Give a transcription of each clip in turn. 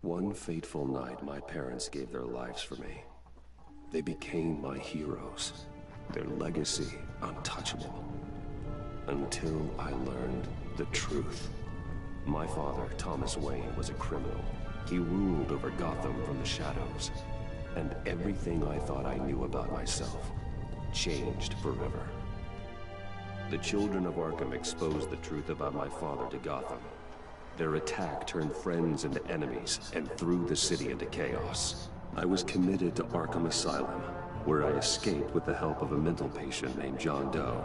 One fateful night, my parents gave their lives for me. They became my heroes, their legacy untouchable. Until I learned the truth. My father, Thomas Wayne, was a criminal. He ruled over Gotham from the shadows. And everything I thought I knew about myself changed forever. The children of Arkham exposed the truth about my father to Gotham. Their attack turned friends into enemies and threw the city into chaos. I was committed to Arkham Asylum, where I escaped with the help of a mental patient named John Doe.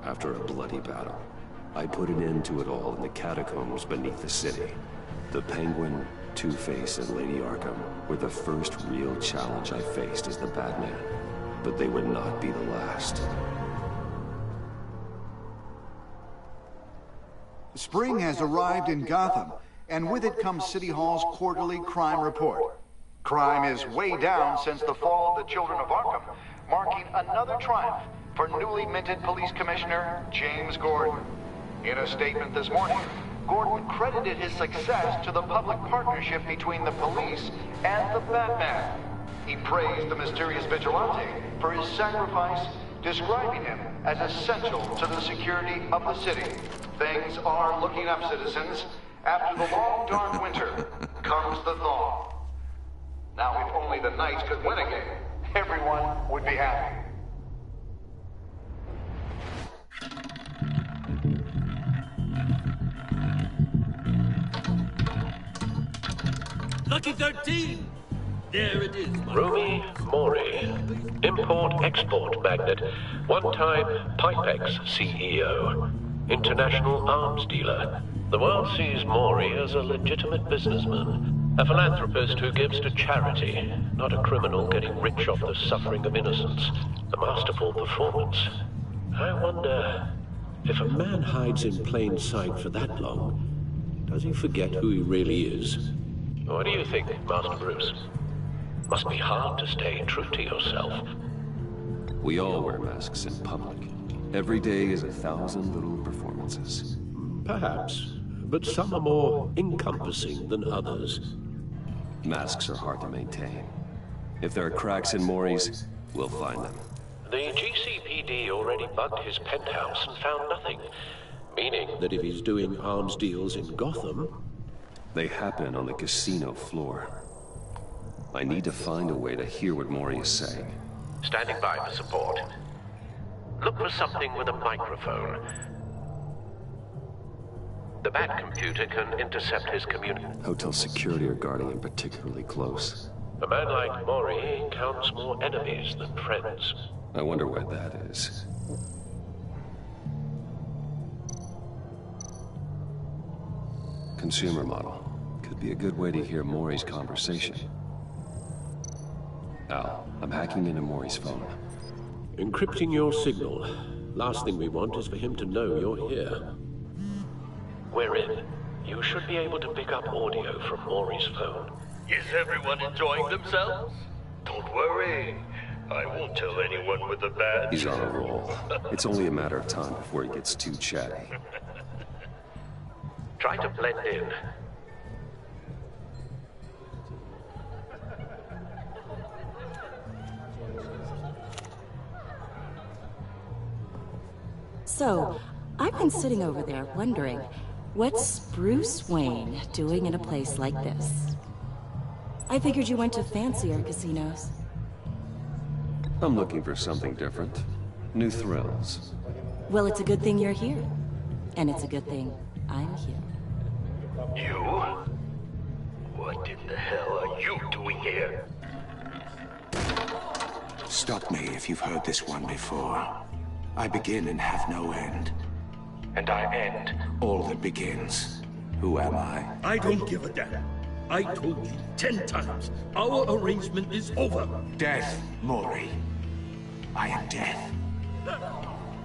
After a bloody battle, I put an end to it all in the catacombs beneath the city. The Penguin, Two-Face, and Lady Arkham were the first real challenge I faced as the Batman, but they would not be the last. Spring has arrived in Gotham, and with it comes City Hall's quarterly crime report. Crime is way down since the fall of the Children of Arkham, marking another triumph for newly minted Police Commissioner James Gordon. In a statement this morning, Gordon credited his success to the public partnership between the police and the Batman. He praised the mysterious vigilante for his sacrifice, describing him as essential to the security of the city. Things are looking up, citizens. After the long, dark winter comes the thaw. Now, if only the Knights could win again, everyone would be happy. Lucky 13! There it is, Rumi Mori, import-export magnate, one-time Pipex CEO, international arms dealer. The world sees Mori as a legitimate businessman, a philanthropist who gives to charity, not a criminal getting rich off the suffering of innocence. A masterful performance. I wonder, if a man hides in plain sight for that long, does he forget who he really is? What do you think, Master Bruce? Must be hard to stay true to yourself. We all wear masks in public. Every day is 1,000 little performances. Perhaps, but some are more encompassing than others. Masks are hard to maintain. If there are cracks in Mori's, we'll find them. The GCPD already bugged his penthouse and found nothing. Meaning that if he's doing arms deals in Gotham... They happen on the casino floor. I need to find a way to hear what Mori is saying. Standing by for support. Look for something with a microphone. The Bat computer can intercept his communication. Hotel security are guarding him particularly close. A man like Mori counts more enemies than friends. I wonder where that is. Consumer model. Could be a good way to hear Mori's conversation. Al, I'm hacking into Mori's phone. Encrypting your signal. Last thing we want is for him to know you're here. We're in. You should be able to pick up audio from Mori's phone. Is everyone enjoying themselves? Don't worry. I won't tell anyone with a badge. He's on a roll. It's only a matter of time before he gets too chatty. Try to blend in. So, I've been sitting over there wondering, what's Bruce Wayne doing in a place like this? I figured you went to fancier casinos. I'm looking for something different. New thrills. Well, it's a good thing you're here. And it's a good thing I'm here. You? What in the hell are you doing here? Stop me if you've heard this one before. I begin and have no end. And I end all that begins. Who am I? I don't give a damn. I told you 10 times. Our arrangement is over. Death, Mori. I am death.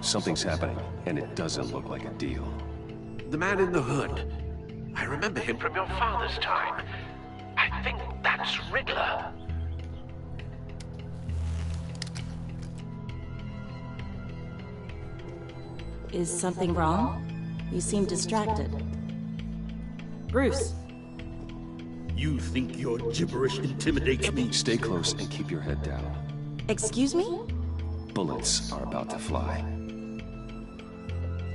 Something's happening, and it doesn't look like a deal. The man in the hood. I remember him from your father's time. I think that's Riddler. Is something wrong? You seem distracted. Bruce. You think your gibberish intimidates me? Stay close and keep your head down. Excuse me? Bullets are about to fly.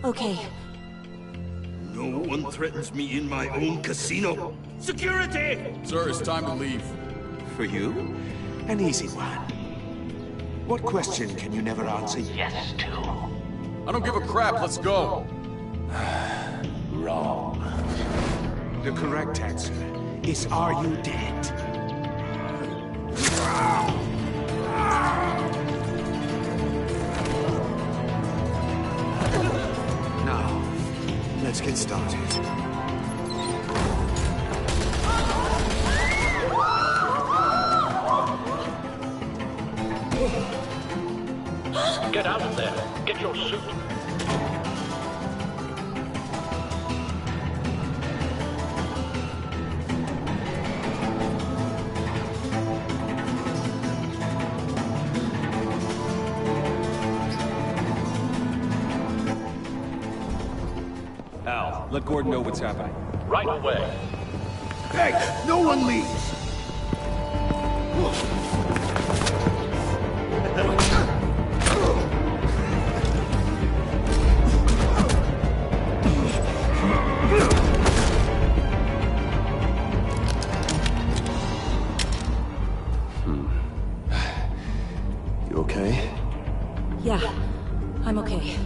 Okay. No one threatens me in my own casino. Security! Sir, it's time to leave. For you, an easy one. What question can you never answer yes to? I don't give a crap, let's go. Wrong. The correct answer is, are you dead? Now, let's get started. Get out of there. Get your suit. Al, let Gordon know what's happening. Right away. Hey, no one leaves! You okay? Yeah, I'm okay.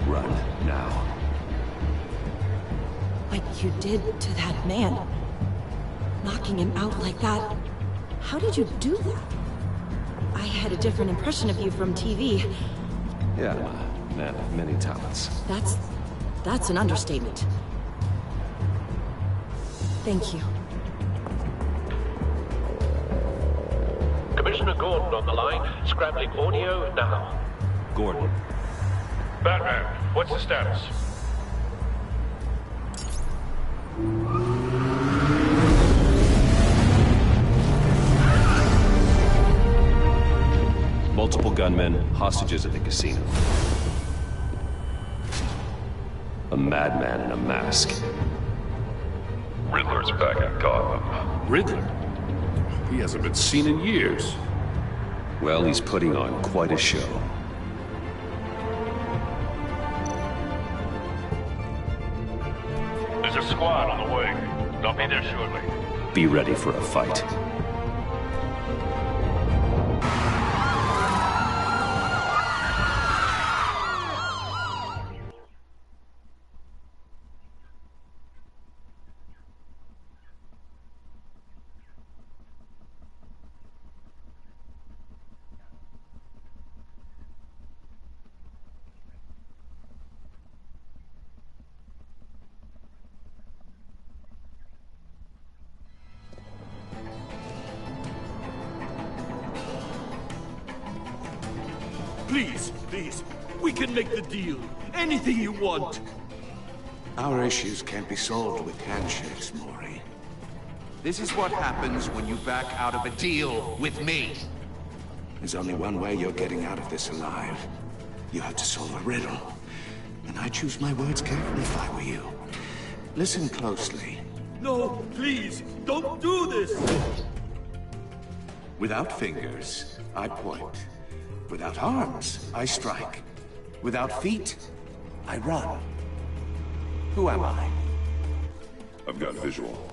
Run, now. Like you did to that man. Knocking him out like that. How did you do that? I had a different impression of you from TV. Yeah, I'm a man of many talents. That's an understatement. Thank you. Commissioner Gordon on the line, scrambling audio now. Gordon. Batman, what's the status? Multiple gunmen, hostages at the casino. A madman in a mask. Riddler's back in Gotham. Riddler? He hasn't been seen in years. Well, he's putting on quite a show. There's a squad on the way. They'll be there shortly. Be ready for a fight. Please, we can make the deal. Anything you want. Our issues can't be solved with handshakes, Maury. This is what happens when you back out of a deal with me. There's only one way you're getting out of this alive. You have to solve a riddle. And I choose my words carefully if I were you. Listen closely. No, please, don't do this! Without fingers, I point. Without arms, I strike. Without feet, I run. Who am I? I've got visual.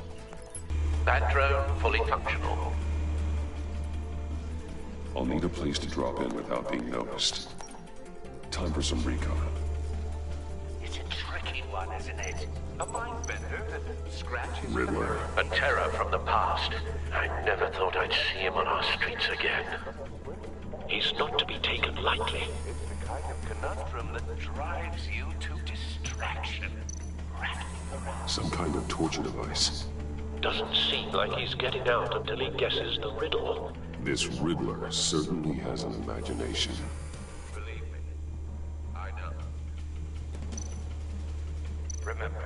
That drone fully functional. I'll need a place to drop in without being noticed. Time for some recon. It's a tricky one, isn't it? A mind bender that scratches Riddler. a terror from the past. I never thought I'd see him on our streets again. He's not to be taken lightly. It's the kind of conundrum that drives you to distraction. Rattling around. Some kind of torture device. Doesn't seem like he's getting out until he guesses the riddle. This Riddler certainly has an imagination. Believe me, I know. Remember,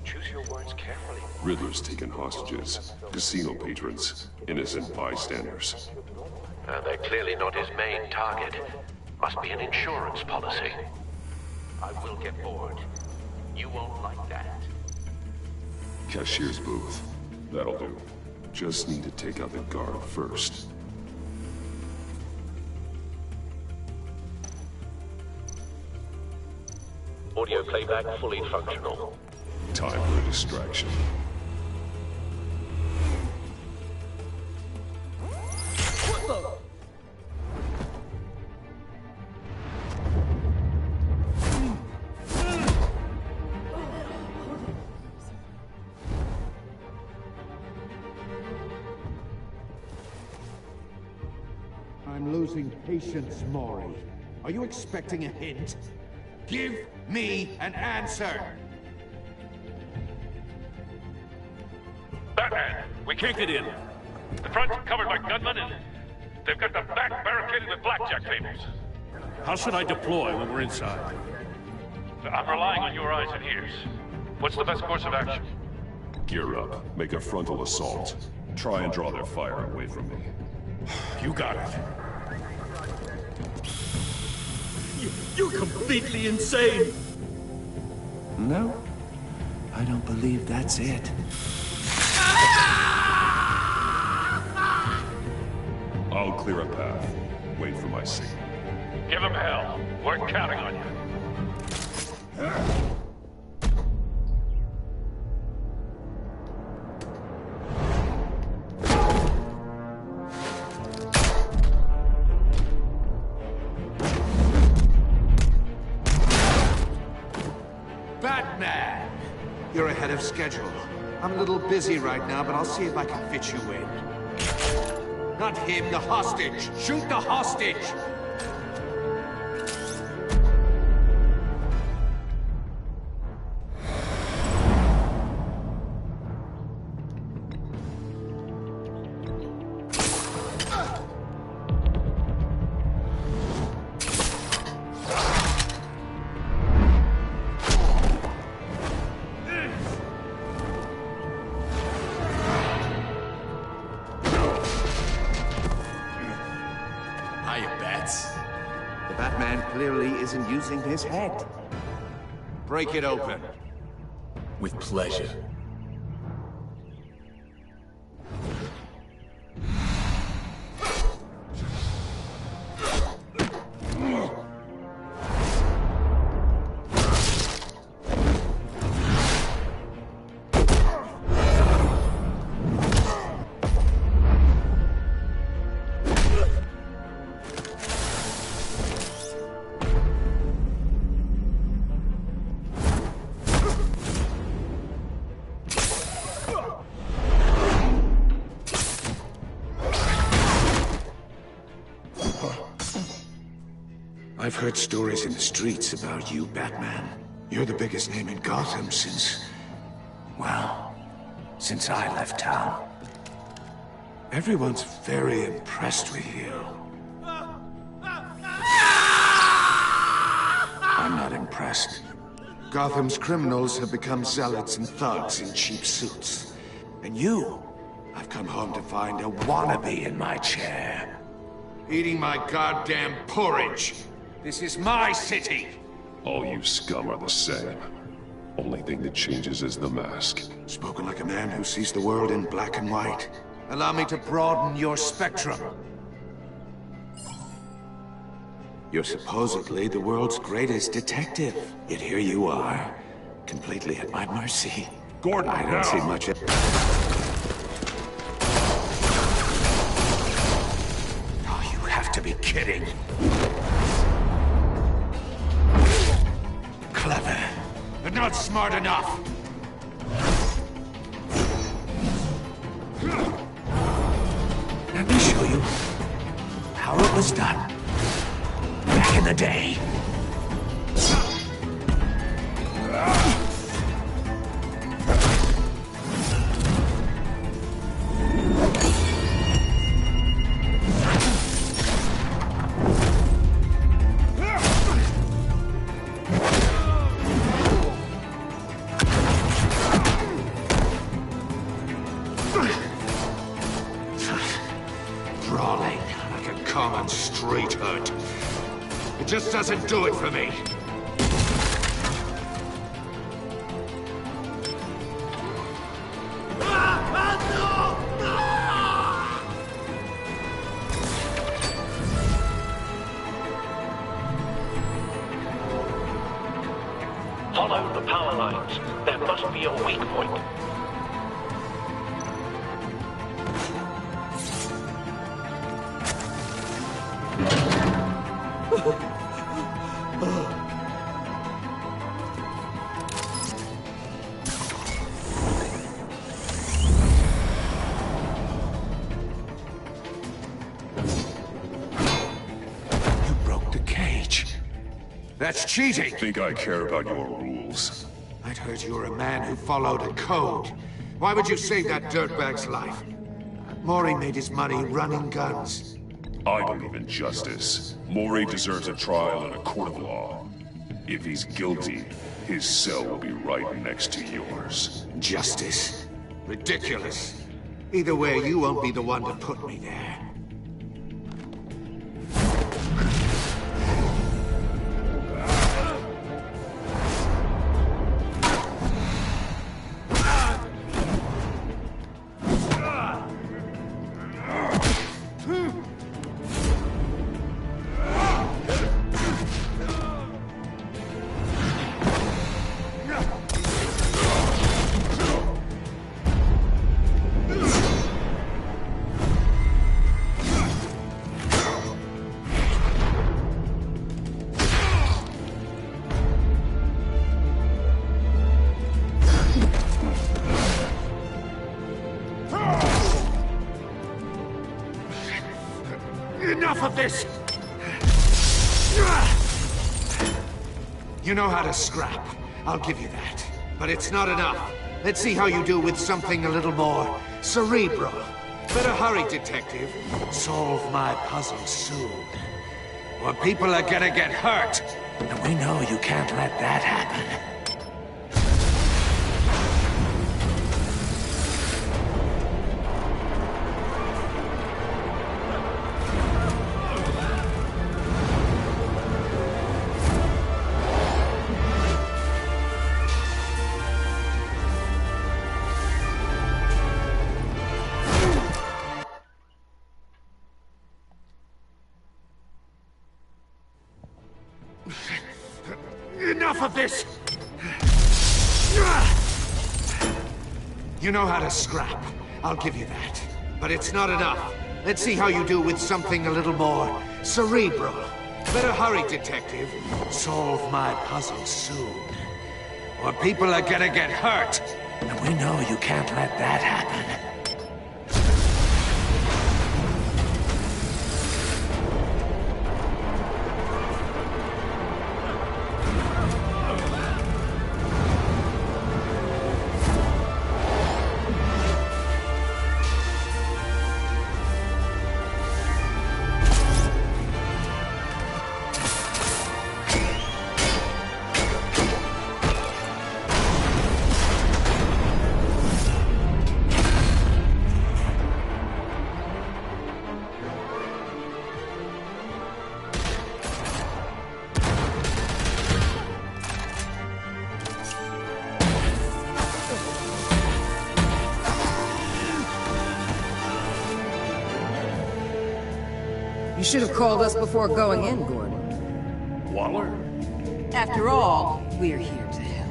choose your words carefully. Riddler's taken hostages, casino patrons, innocent bystanders. They're clearly not his main target. Must be an insurance policy. I will get bored. You won't like that. Cashier's booth. That'll do. Just need to take out the guard first. Audio playback fully functional. Time for a distraction. I'm losing patience, Maury. Are you expecting a hint? Give me an answer! Batman, we can't get in. The front's covered by gunmen, and they've got the back barricaded with blackjack tables. How should I deploy when we're inside? I'm relying on your eyes and ears. What's the best course of action? Gear up. Make a frontal assault. Try and draw their fire away from me. You got it. You're completely insane! No, I don't believe that's it. I'll clear a path. Wait for my signal. Give him hell. We're counting on you. Batman! You're ahead of schedule. I'm a little busy right now, but I'll see if I can fit you in. Not him, the hostage! Shoot the hostage! The Batman clearly isn't using his head. Break it open. With pleasure. I've heard stories in the streets about you, Batman. You're the biggest name in Gotham since... well, since I left town. Everyone's very impressed with you. I'm not impressed. Gotham's criminals have become zealots and thugs in cheap suits. And you, I've come home to find a wannabe in my chair. Eating my goddamn porridge. This is my city! All you scum are the same. Only thing that changes is the mask. Spoken like a man who sees the world in black and white. Allow me to broaden your spectrum. You're supposedly the world's greatest detective. Yet here you are, completely at my mercy. Gordon, I don't see much of... Oh, you have to be kidding. Clever, but not smart enough. Let me show you how it was done back in the day. Brawling like a common street hood. It just doesn't do it for me. Follow the power lines. There must be a weak point. You broke the cage. That's cheating! Think I care about your rules? I'd heard you were a man who followed a code. Why would you save that dirtbag's life? Mori made his money running guns. I believe in justice. Mori deserves a trial in a court of law. If he's guilty, his cell will be right next to yours. Justice? Ridiculous. Either way, you won't be the one to put me there. Enough of this! You know how to scrap. I'll give you that. But it's not enough. Let's see how you do with something a little more cerebral. Better hurry, detective. Solve my puzzle soon. Or people are gonna get hurt. And we know you can't let that happen. Enough of this! You know how to scrap. I'll give you that. But it's not enough. Let's see how you do with something a little more cerebral. Better hurry, detective. Solve my puzzle soon. Or people are gonna get hurt. And we know you can't let that happen. You should have called us before going in, Gordon. Waller? After all, we're here to help.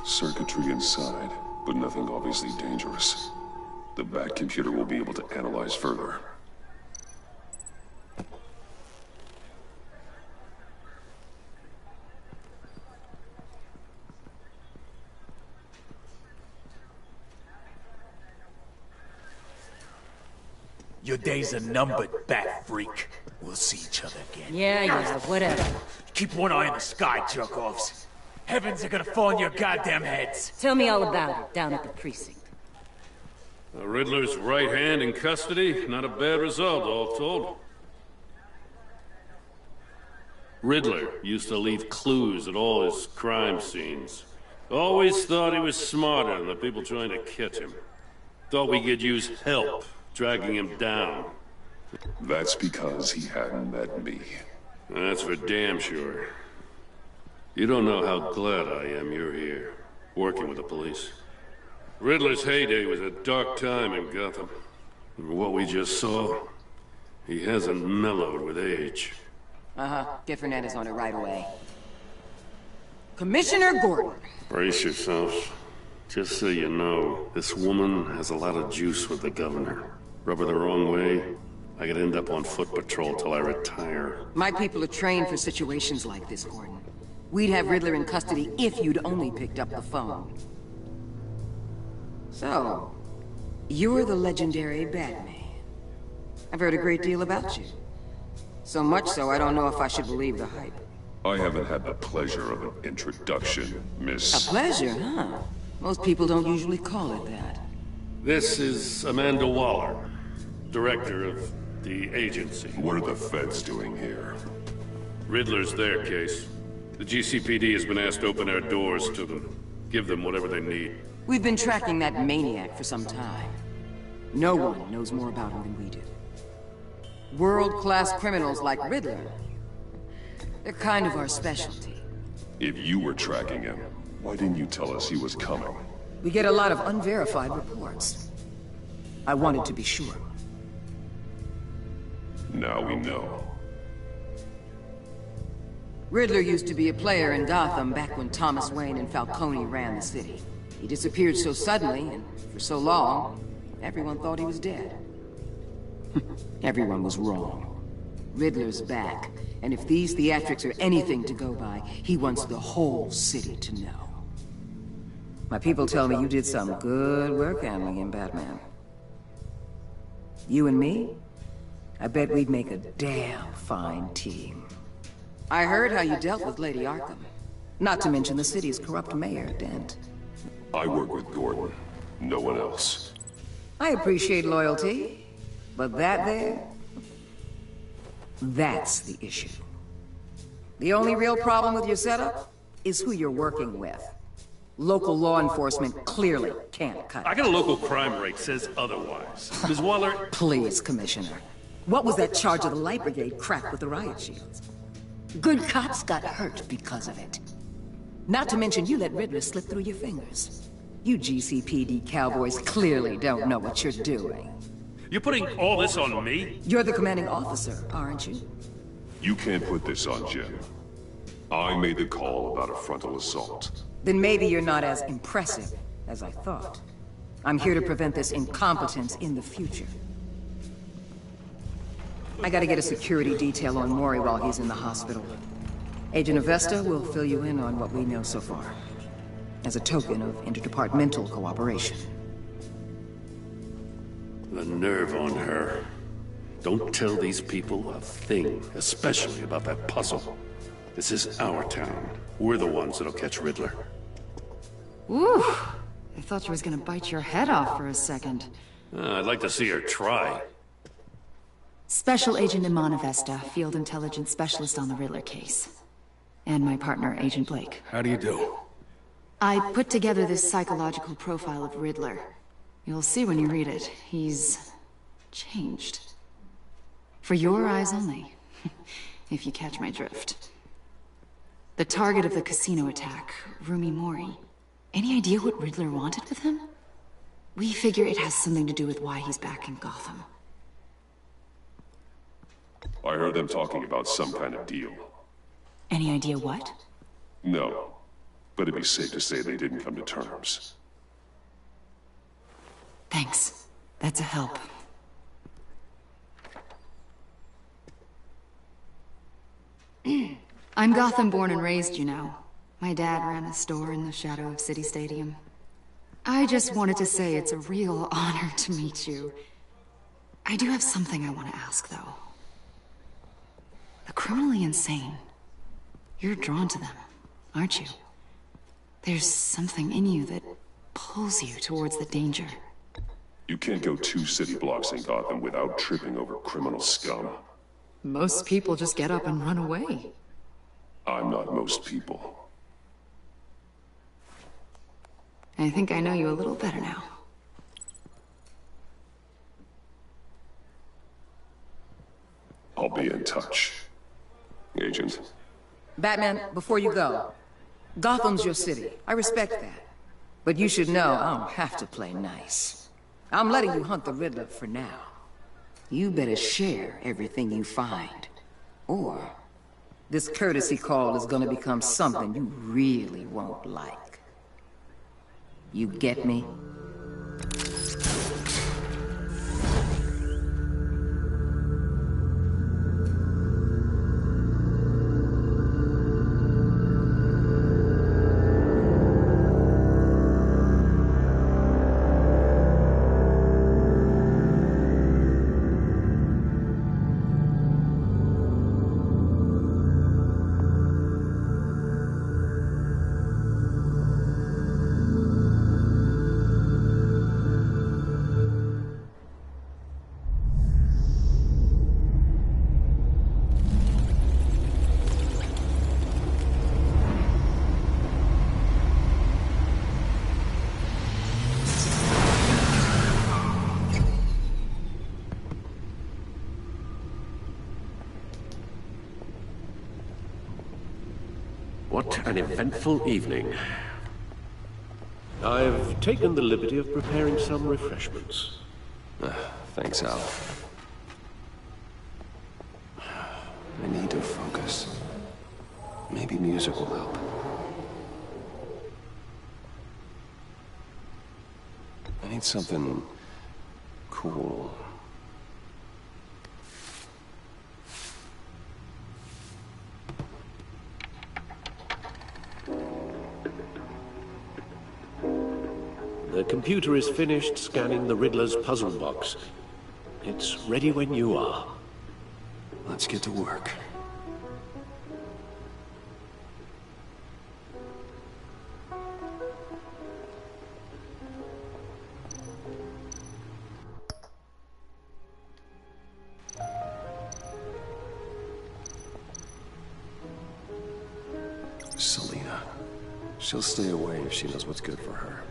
Circuitry inside, but nothing obviously dangerous. The back computer will be able to analyze further. Your days are numbered, bat freak. We'll see each other again. Yeah, whatever. Keep one eye in the sky, jerk-offs. Heavens are gonna fall on your goddamn heads. Tell me all about it, down at the precinct. Riddler's right hand in custody, not a bad result, all told. Riddler used to leave clues at all his crime scenes. Always thought he was smarter than the people trying to catch him. Thought we could use help, dragging him down. That's because he hadn't met me. That's for damn sure. You don't know how glad I am you're here, working with the police. Riddler's heyday was a dark time in Gotham. What we just saw, he hasn't mellowed with age. Get Fernandez on it right away. Commissioner Gordon. Brace yourselves. Just so you know, this woman has a lot of juice with the governor. Rub her the wrong way, I could end up on foot patrol till I retire. My people are trained for situations like this, Gordon. We'd have Riddler in custody if you'd only picked up the phone. So, you're the legendary Batman. I've heard a great deal about you. So much so, I don't know if I should believe the hype. I haven't had the pleasure of an introduction, Miss... A pleasure, huh? Most people don't usually call it that. This is Amanda Waller, director of the agency. What are the feds doing here? Riddler's their case. The GCPD has been asked to open our doors to them, give them whatever they need. We've been tracking that maniac for some time. No one knows more about him than we do. World-class criminals like Riddler. They're kind of our specialty. If you were tracking him, why didn't you tell us he was coming? We get a lot of unverified reports. I wanted to be sure. Now we know. Riddler used to be a player in Gotham back when Thomas Wayne and Falcone ran the city. He disappeared so suddenly, and for so long, everyone thought he was dead. Everyone was wrong. Riddler's back, and if these theatrics are anything to go by, he wants the whole city to know. My people tell me you did some good work handling him, Batman. You and me? I bet we'd make a damn fine team. I heard how you dealt with Lady Arkham. Not to mention the city's corrupt mayor, Dent. I work with Gordon. No one else. I appreciate loyalty, but that there... that's the issue. The only real problem with your setup is who you're working with. Local law enforcement clearly can't cut it. I got a local crime rate says otherwise. Ms. Waller... Please, Commissioner. What was that charge of the Light Brigade cracked with the riot shields? Good cops got hurt because of it. Not to mention you let Riddler slip through your fingers. You GCPD cowboys clearly don't know what you're doing. You're putting all this on me? You're the commanding officer, aren't you? You can't put this on Jim. I made the call about a frontal assault. Then maybe you're not as impressive as I thought. I'm here to prevent this incompetence in the future. I gotta get a security detail on Mori while he's in the hospital. Agent Avesta will fill you in on what we know so far, as a token of interdepartmental cooperation. The nerve on her. Don't tell these people a thing, especially about that puzzle. This is our town. We're the ones that'll catch Riddler. Ooh, I thought you was gonna bite your head off for a second. I'd like to see her try. Special Agent Iman Avesta, Field Intelligence Specialist on the Riddler case. And my partner, Agent Blake. How do you do? I put together this psychological profile of Riddler. You'll see when you read it. He's... changed. For your eyes only, if you catch my drift. The target of the casino attack, Rumi Mori. Any idea what Riddler wanted with him? We figure it has something to do with why he's back in Gotham. I heard them talking about some kind of deal. Any idea what? No, but it'd be safe to say they didn't come to terms. Thanks. That's a help. I'm Gotham born and raised, you know. My dad ran a store in the shadow of City Stadium. I just wanted to say it's a real honor to meet you. I do have something I want to ask, though. The criminally insane. You're drawn to them, aren't you? There's something in you that pulls you towards the danger. You can't go 2 city blocks in Gotham without tripping over criminal scum. Most people just get up and run away. I'm not most people. I think I know you a little better now. I'll be in touch, Agent. Batman, before you go, Gotham's your city. I respect that. But you should know I don't have to play nice. I'm letting you hunt the Riddler for now. You better share everything you find. Or this courtesy call is gonna become something you really won't like. You get me? What an eventful evening. I've taken the liberty of preparing some refreshments. Thanks, Al. I need to focus. Maybe music will help. I need something cool. The computer is finished scanning the Riddler's puzzle box. It's ready when you are. Let's get to work. Selina. She'll stay away if she knows what's good for her.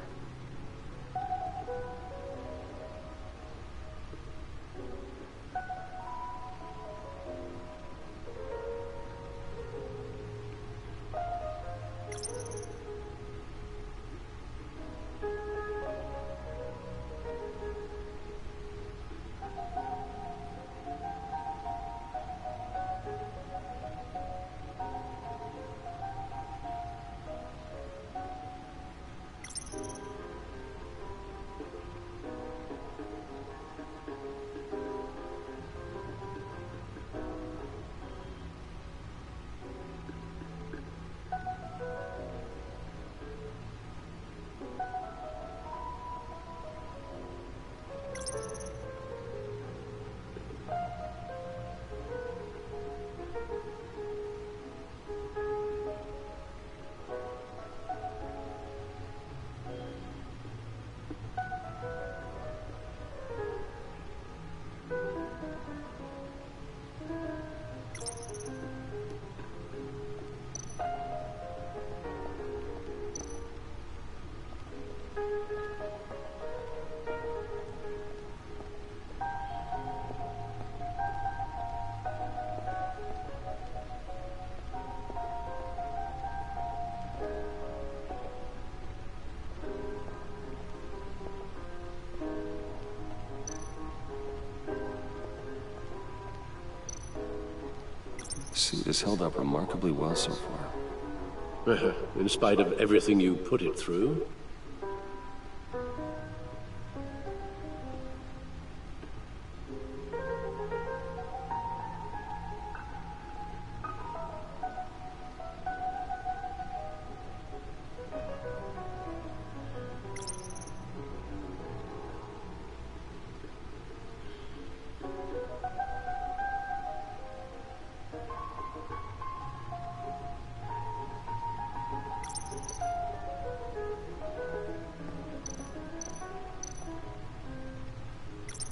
Suit has held up remarkably well so far. In spite of everything you put it through?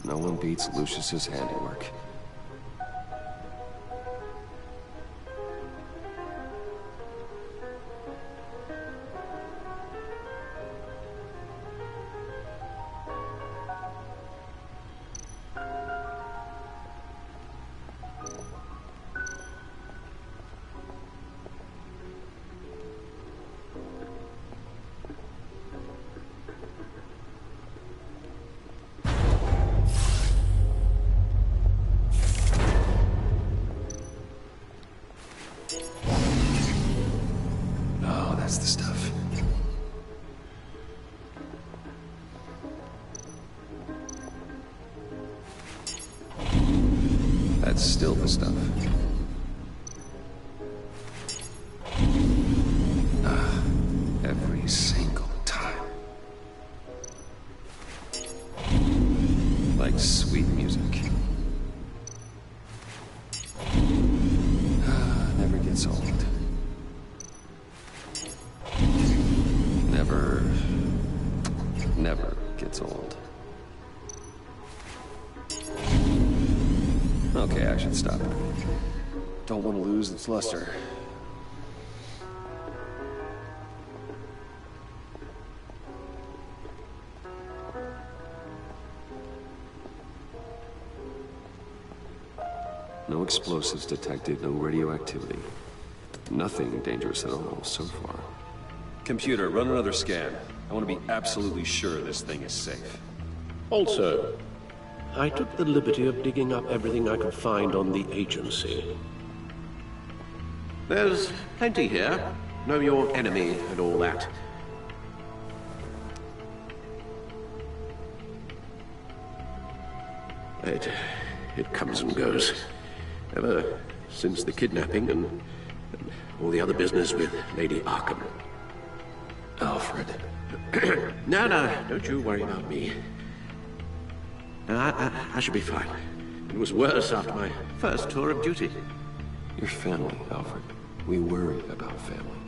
No one beats Lucius's handiwork. That's the stuff. That's still the stuff. Every single time. Like sweet music. Never gets old. Never gets old. Okay, I should stop. Don't want to lose its luster. No explosives detected, no radioactivity. Nothing dangerous at all so far. Computer, run another scan. I want to be absolutely sure this thing is safe. Also, I took the liberty of digging up everything I could find on the agency. There's plenty here. Know your enemy and all that. It comes and goes. Ever since the kidnapping and all the other business with Lady Arkham. Alfred. No, don't you worry about me. I should be fine. It was worse after my first tour of duty. Your family, Alfred. We worry about family.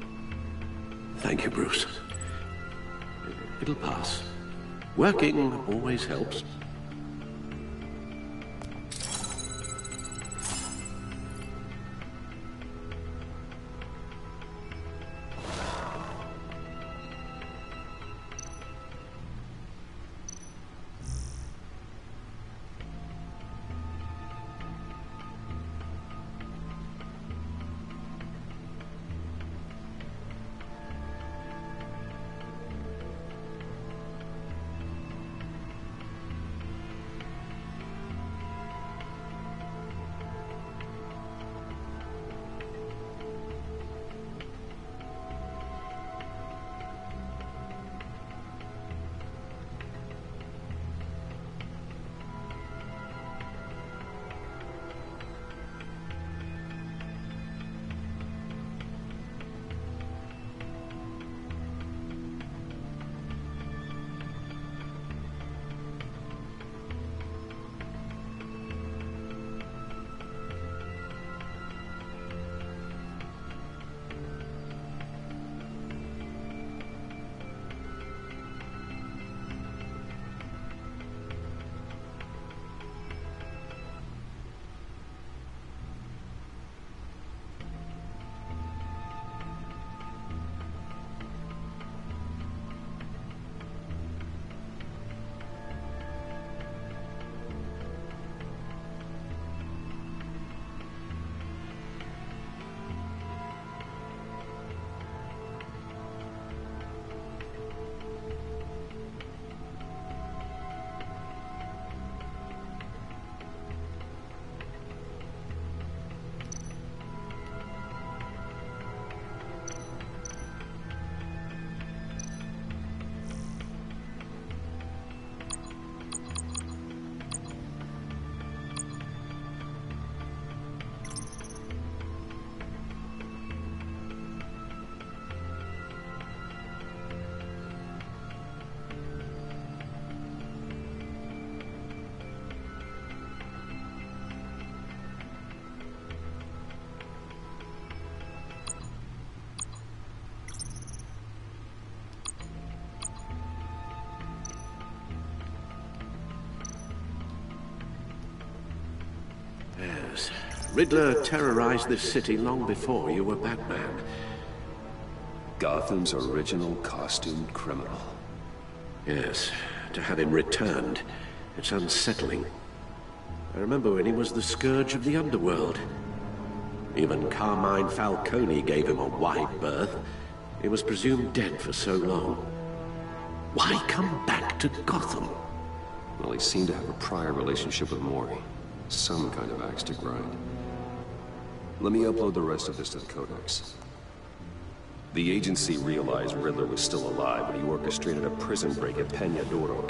Thank you, Bruce. It'll pass. Working always helps. Riddler terrorized this city long before you were Batman. Gotham's original costumed criminal. Yes, to have him returned, it's unsettling. I remember when he was the scourge of the underworld. Even Carmine Falcone gave him a wide berth. He was presumed dead for so long. Why come back to Gotham? Well, he seemed to have a prior relationship with Mori. Some kind of axe to grind. Let me upload the rest of this to the Codex. The agency realized Riddler was still alive when he orchestrated a prison break at Peña Duro.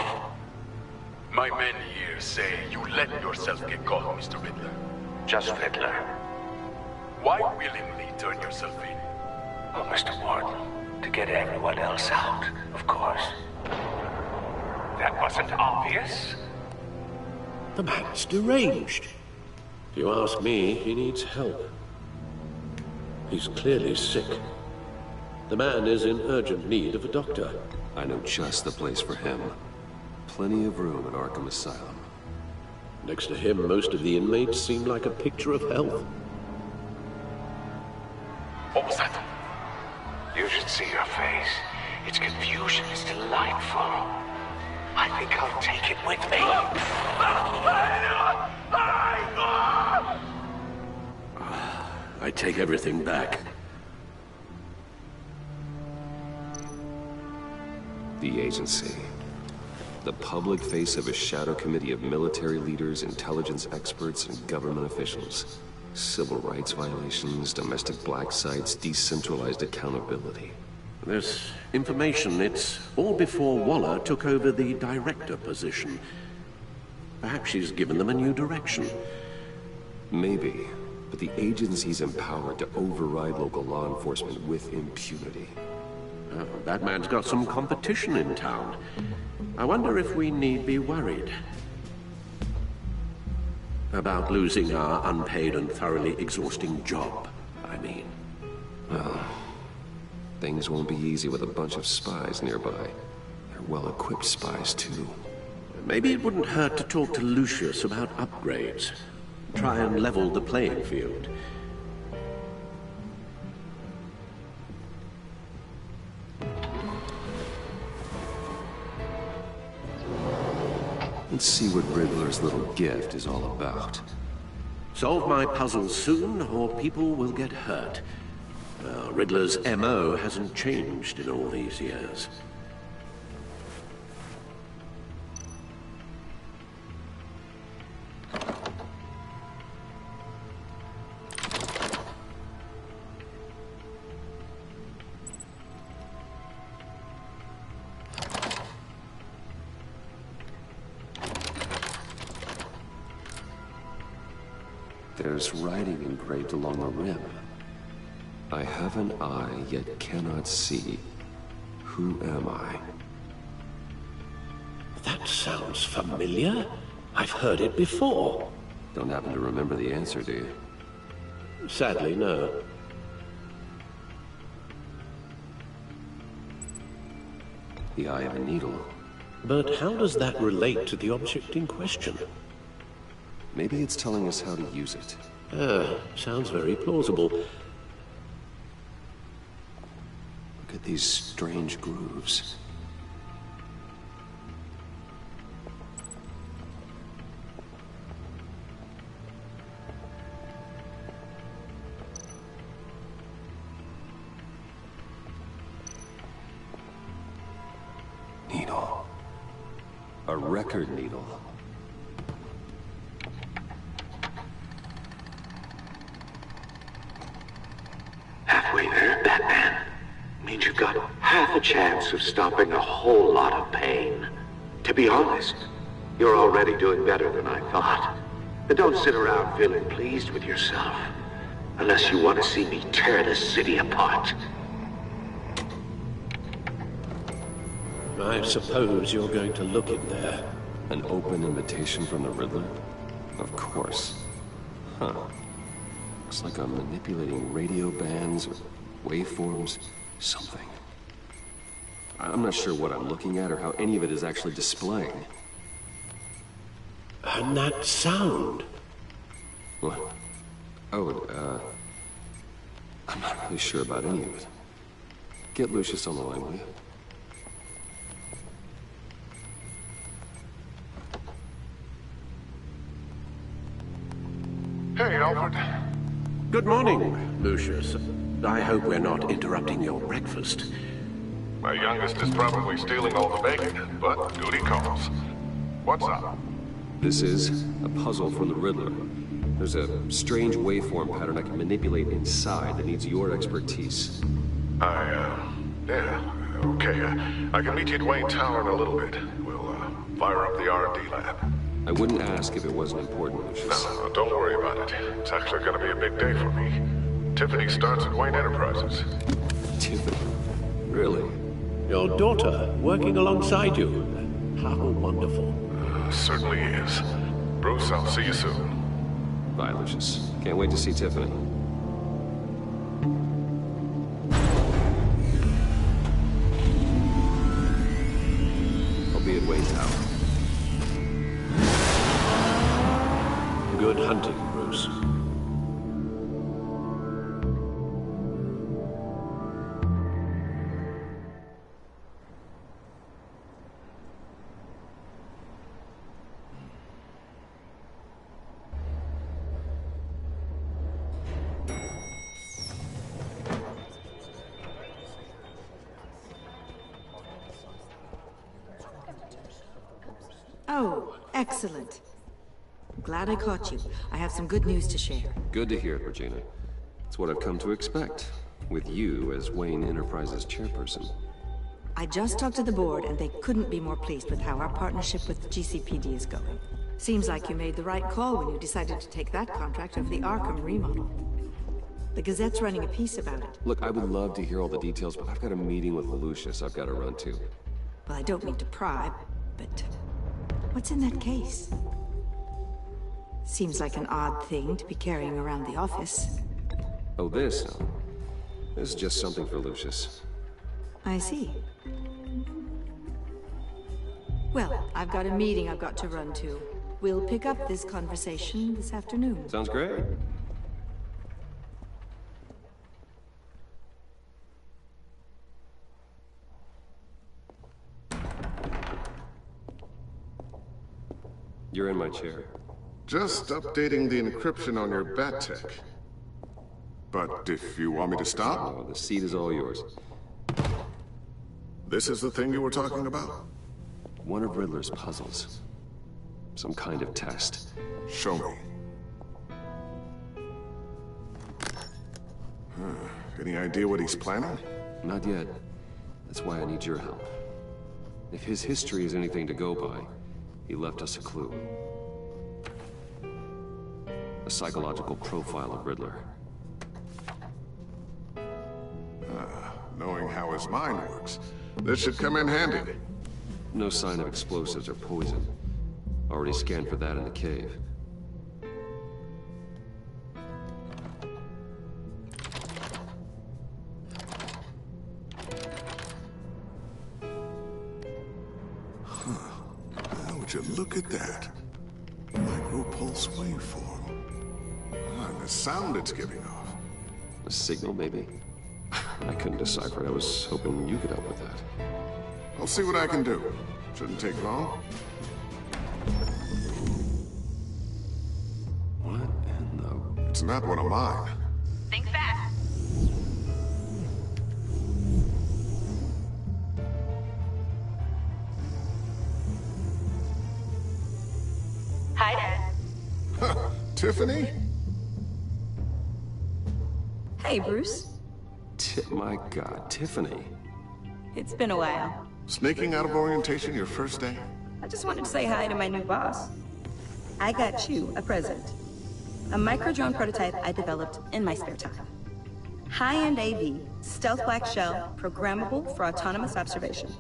My men here say you let yourself get caught, Mr. Riddler. Just Riddler. Why willingly turn yourself in? Oh, Mr. Warden, to get everyone else out, of course. That wasn't obvious. The man's deranged. If you ask me, he needs help. He's clearly sick. The man is in urgent need of a doctor. I know just the place for him. Plenty of room at Arkham Asylum. Next to him, most of the inmates seem like a picture of health. What was that? You should see your face. Its confusion is delightful. I think I'll take it with me. I take everything back. The agency. The public face of a shadow committee of military leaders, intelligence experts, and government officials. Civil rights violations, domestic black sites, decentralized accountability. This information, it's all before Waller took over the director position. Perhaps she's given them a new direction. Maybe, but the agency's empowered to override local law enforcement with impunity. Batman's got some competition in town. I wonder if we need be worried about losing our unpaid and thoroughly exhausting job, I mean. Well, things won't be easy with a bunch of spies nearby. They're well-equipped spies, too. Maybe it wouldn't hurt to talk to Lucius about upgrades. Try and level the playing field. Let's see what Riddler's little gift is all about. Solve my puzzle soon, or people will get hurt. Riddler's MO hasn't changed in all these years. There's writing engraved along the rim. I have an eye, yet cannot see. Who am I? That sounds familiar. I've heard it before. Don't happen to remember the answer, do you? Sadly, no. The eye of a needle. But how does that relate to the object in question? Maybe it's telling us how to use it. Sounds very plausible. Look at these strange grooves. Needle. A record needle. Halfway there, Batman. Means you've got half a chance of stopping a whole lot of pain. To be honest, you're already doing better than I thought. But don't sit around feeling pleased with yourself. Unless you want to see me tear this city apart. I suppose you're going to look in there. An open invitation from the Riddler? Of course. Huh. Looks like I'm manipulating radio bands or waveforms. Something. I'm not sure what I'm looking at or how any of it is actually displaying. And that sound. What? Oh, I'm not really sure about any of it. Get Lucius on the line, will you? Hey, Alfred. Good morning, Lucius. I hope we're not interrupting your breakfast. My youngest is probably stealing all the bacon, but duty calls. What's up? This is a puzzle from the Riddler. There's a strange waveform pattern I can manipulate inside that needs your expertise. Yeah, okay. I can meet you at Wayne Tower in a little bit. We'll, fire up the R&D lab. I wouldn't ask if it wasn't important, Lucius. No, don't worry about it. It's actually gonna be a big day for me. Tiffany starts at Wayne Enterprises. Tiffany? Really? Your daughter working alongside you. How wonderful. Certainly is. Bruce, I'll see you soon. Bye, Lucius. Can't wait to see Tiffany. I'll be at Wayne Tower. Good hunting, Bruce. Oh, excellent. Glad I caught you. I have some good news to share. Good to hear it, Regina. It's what I've come to expect, with you as Wayne Enterprises chairperson. I just talked to the board, and they couldn't be more pleased with how our partnership with the GCPD is going. Seems like you made the right call when you decided to take that contract over the Arkham remodel. The Gazette's running a piece about it. Look, I would love to hear all the details, but I've got a meeting with Lucius I've got to run to. Well, I don't mean to pry, but what's in that case? Seems like an odd thing to be carrying around the office. Oh, this? No. This is just something for Lucius. I see. Well, I've got a meeting I've got to run to. We'll pick up this conversation this afternoon. Sounds great. You're in my chair. Just updating the encryption on your bat tech. But if you want me to stop... Oh, the seat is all yours. This is the thing you were talking about? One of Riddler's puzzles. Some kind of test. Show me. Any idea what he's planning? Not yet. That's why I need your help. If his history is anything to go by, he left us a clue. A psychological profile of Riddler. Knowing how his mind works, this should come in handy. No sign of explosives or poison. Already scanned for that in the cave. Now would you look at that? Micropulse waveform. And the sound it's giving off. A signal, maybe? I couldn't decipher it. I was hoping you could help with that. I'll see what I can do. Shouldn't take long. What in the... It's not one of mine. Think fast. Hi, Dad. Tiffany? Hey, Bruce. My God, Tiffany. It's been a while. Sneaking out of orientation your first day? I just wanted to say hi to my new boss. I got you a present. A micro-drone prototype I developed in my spare time. High-end AV, stealth black shell, programmable for autonomous observation.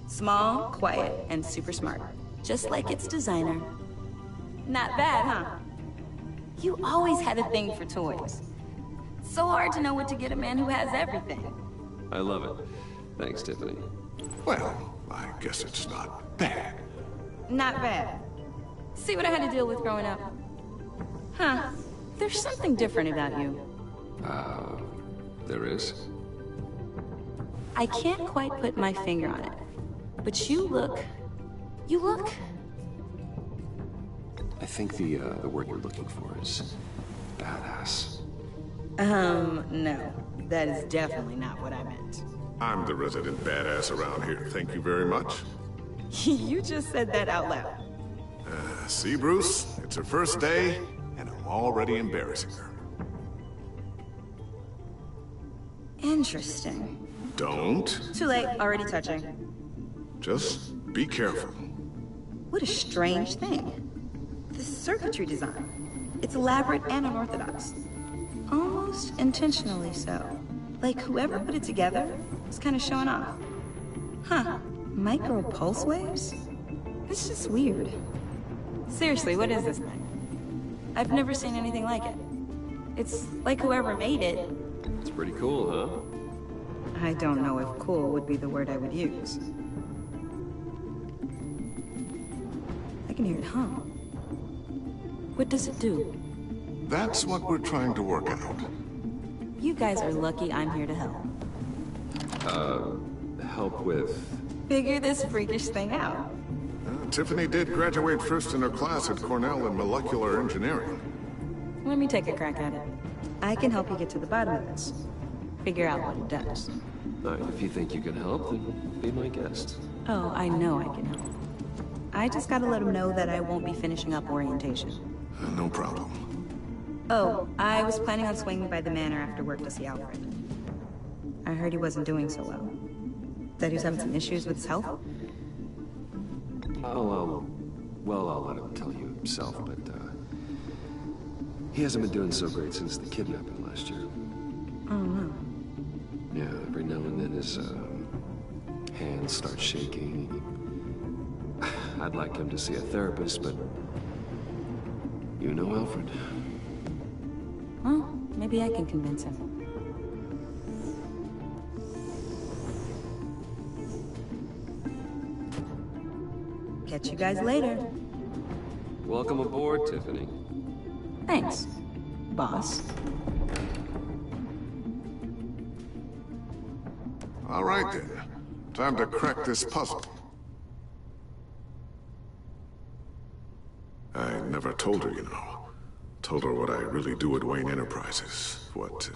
Small, quiet, and super smart. Just like its designer. Not bad, huh? You always had a thing for toys. So hard to know what to get a man who has everything. I love it. Thanks, Tiffany. Well, I guess it's not bad. Not bad. See what I had to deal with growing up? Huh. There's something different about you. There is? I can't quite put my finger on it. But you look... I think the word you're looking for is badass. No. That is definitely not what I meant. I'm the resident badass around here. Thank you very much. You just said that out loud. See, Bruce? It's her first day, and I'm already embarrassing her. Interesting. Don't. Too late, already touching. Just be careful. What a strange thing. The circuitry design. It's elaborate and unorthodox. Almost intentionally so. Like whoever put it together was kind of showing off. Huh. Micro pulse waves? It's just weird. Seriously, what is this thing? I've never seen anything like it. It's like whoever made it. It's pretty cool, huh? I don't know if cool would be the word I would use. I can hear it hum. What does it do? That's what we're trying to work out. You guys are lucky I'm here to help. Help with... Figure this freakish thing out. Tiffany did graduate first in her class at Cornell in molecular engineering. Let me take a crack at it. I can help you get to the bottom of this. Figure out what it does. Alright, if you think you can help, then be my guest. Oh, I know I can help. I just gotta let him know that I won't be finishing up orientation. No problem. Oh, I was planning on swinging by the manor after work to see Alfred. I heard he wasn't doing so well. That he was having some issues with his health? Oh, well, I'll let him tell you himself, but, he hasn't been doing so great since the kidnapping last year. Oh, no. Yeah, every now and then his, hands start shaking. I'd like him to see a therapist, but... You know Alfred. Well, maybe I can convince him. Catch you guys later. Welcome aboard, Tiffany. Thanks, boss. All right, then. Time to crack this puzzle. I never told her, you know. Told her what I really do at Wayne Enterprises. What,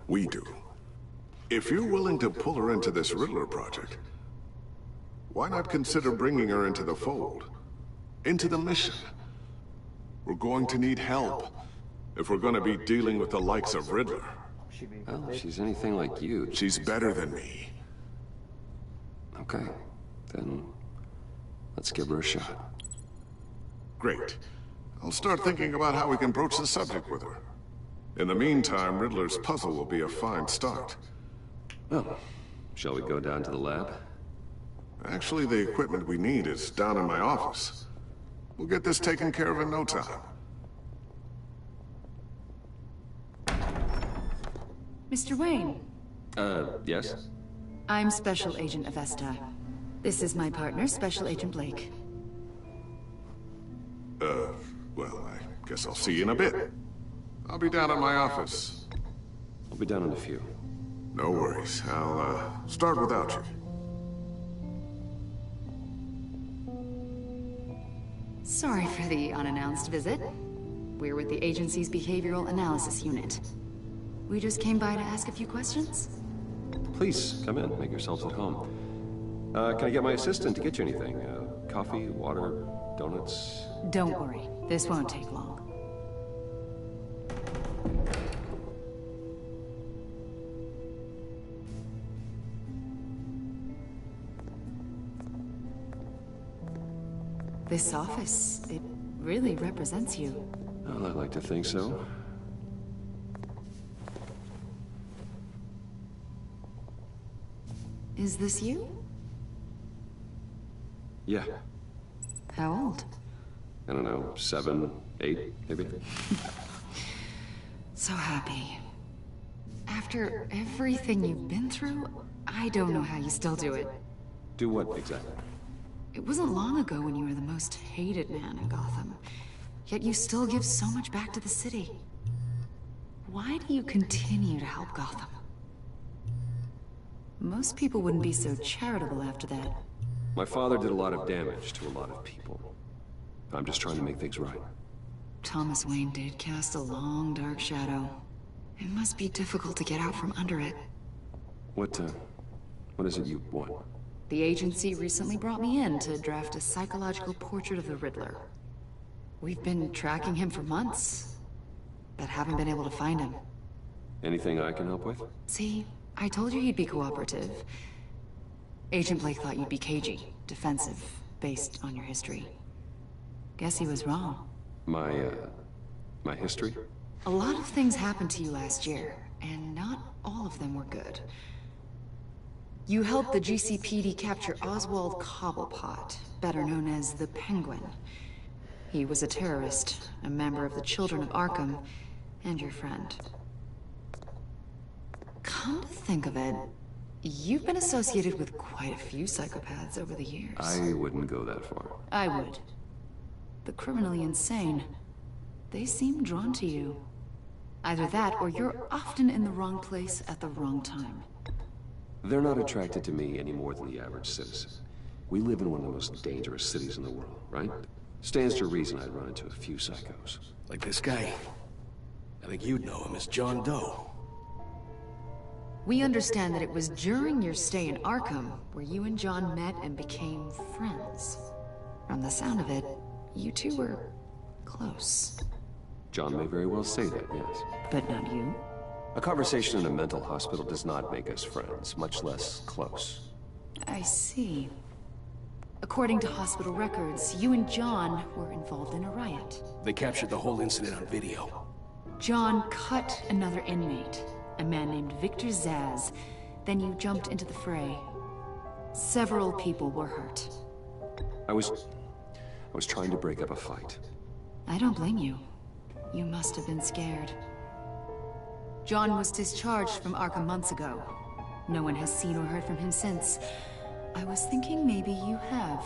we do. If you're willing to pull her into this Riddler project, why not consider bringing her into the fold? Into the mission? We're going to need help if we're going to be dealing with the likes of Riddler. Well, if she's anything like you... She's better than me. Okay, then let's give her a shot. Great. I'll start thinking about how we can broach the subject with her. In the meantime, Riddler's puzzle will be a fine start. Well, shall we go down to the lab? Actually, the equipment we need is down in my office. We'll get this taken care of in no time. Mr. Wayne. Yes? I'm Special Agent Avesta. This is my partner, Special Agent Blake. Well, I guess I'll see you in a bit. I'll be down at my office. I'll be down in a few. No worries. I'll, start without you. Sorry for the unannounced visit. We're with the agency's behavioral analysis unit. We just came by to ask a few questions. Please, come in. Make yourselves at home. Can I get my assistant to get you anything? Coffee, water, donuts? Don't worry. This won't take long. This office, it really represents you. Well, I'd like to think so. Is this you? Yeah. How old? I don't know, 7, 8, maybe? So happy. After everything you've been through, I don't know how you still do it. Do what, exactly? It wasn't long ago when you were the most hated man in Gotham. Yet you still give so much back to the city. why do you continue to help Gotham? Most people wouldn't be so charitable after that. My father did a lot of damage to a lot of people. I'm just trying to make things right. Thomas Wayne did cast a long, dark shadow. It must be difficult to get out from under it. What is it you want? The agency recently brought me in to draft a psychological portrait of the Riddler. We've been tracking him for months, but haven't been able to find him. Anything I can help with? See, I told you he'd be cooperative. Agent Blake thought you'd be cagey, defensive, based on your history. Guess he was wrong. My history? A lot of things happened to you last year, and not all of them were good. You helped the GCPD capture Oswald Cobblepot, better known as the Penguin. He was a terrorist, a member of the Children of Arkham, and your friend. Come to think of it, you've been associated with quite a few psychopaths over the years. I wouldn't go that far. I would. The criminally insane. They seem drawn to you. Either that, or you're often in the wrong place at the wrong time. They're not attracted to me any more than the average citizen. We live in one of the most dangerous cities in the world, right? Stands to reason I'd run into a few psychos. Like this guy. I think you'd know him as John Doe. We understand that it was during your stay in Arkham where you and John met and became friends. From the sound of it, you two were close. John may very well say that, yes. But not you? A conversation in a mental hospital does not make us friends, much less close. I see. According to hospital records, you and John were involved in a riot. They captured the whole incident on video. John cut another inmate, a man named Victor Zsasz. Then you jumped into the fray. Several people were hurt. I was trying to break up a fight. I don't blame you. You must have been scared. John was discharged from Arkham months ago. No one has seen or heard from him since. I was thinking maybe you have.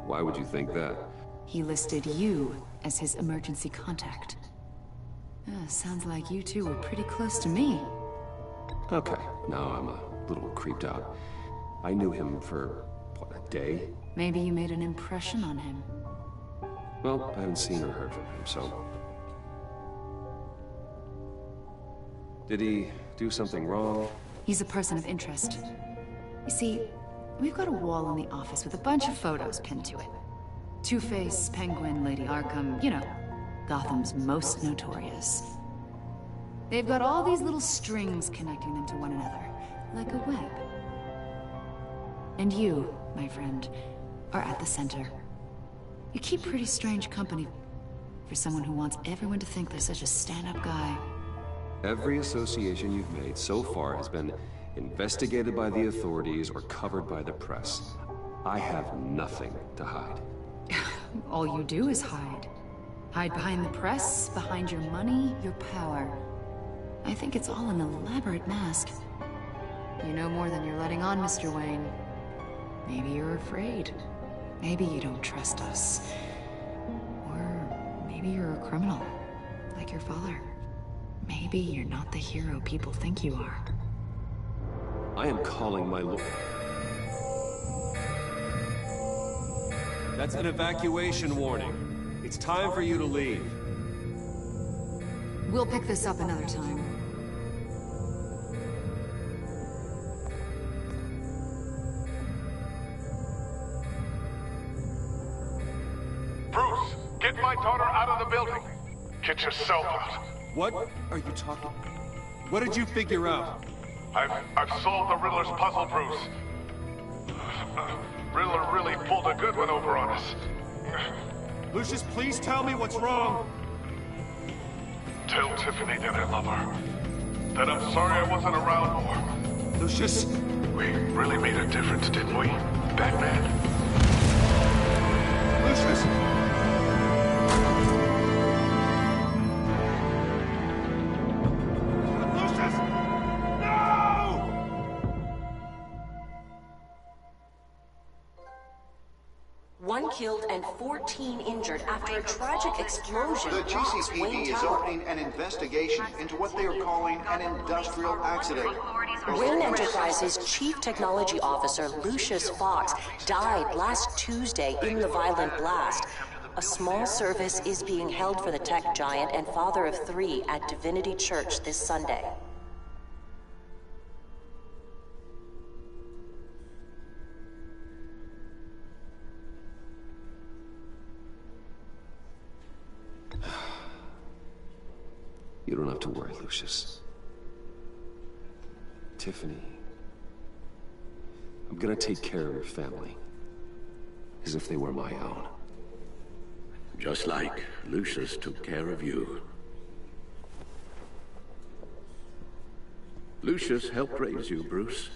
Why would you think that? He listed you as his emergency contact. Sounds like you two were pretty close to me. Okay, now I'm a little creeped out. I knew him for, what, a day? Maybe you made an impression on him. Well, I haven't seen or heard from him, so... Did he do something wrong? He's a person of interest. You see, we've got a wall in the office with a bunch of photos pinned to it. Two-Face, Penguin, Lady Arkham, you know, Gotham's most notorious. They've got all these little strings connecting them to one another, like a web. And you, my friend, are at the center. You keep pretty strange company for someone who wants everyone to think they're such a stand-up guy. Every association you've made so far has been investigated by the authorities or covered by the press. I have nothing to hide. All you do is hide. Hide behind the press, behind your money, your power. I think it's all an elaborate mask. You know more than you're letting on, Mr. Wayne. Maybe you're afraid. Maybe you don't trust us. Or maybe you're a criminal, like your father. Maybe you're not the hero people think you are. I am calling my lord. That's an evacuation warning. It's time for you to leave. We'll pick this up another time. Bruce, get my daughter out of the building. Get yourself out. What are you talking? What did you figure out? I've solved the Riddler's puzzle, Bruce. Riddler really pulled a good one over on us. Lucius, please tell me what's wrong. Tell Tiffany that I love her. That I'm sorry I wasn't around more. Lucius! We really made a difference, didn't we, Batman? Lucius! 1 killed and 14 injured after a tragic explosion. The rocks GCPD Wayne is Tower. opening an investigation into what they are calling an industrial accident. Wayne Enterprises' Chief Technology Officer, Lucius Fox, died last Tuesday in the violent blast. A small service is being held for the tech giant and father of 3 at Divinity Church this Sunday. You don't have to worry, Lucius. Tiffany, I'm gonna take care of your family, as if they were my own. Just like Lucius took care of you. Lucius helped raise you, Bruce.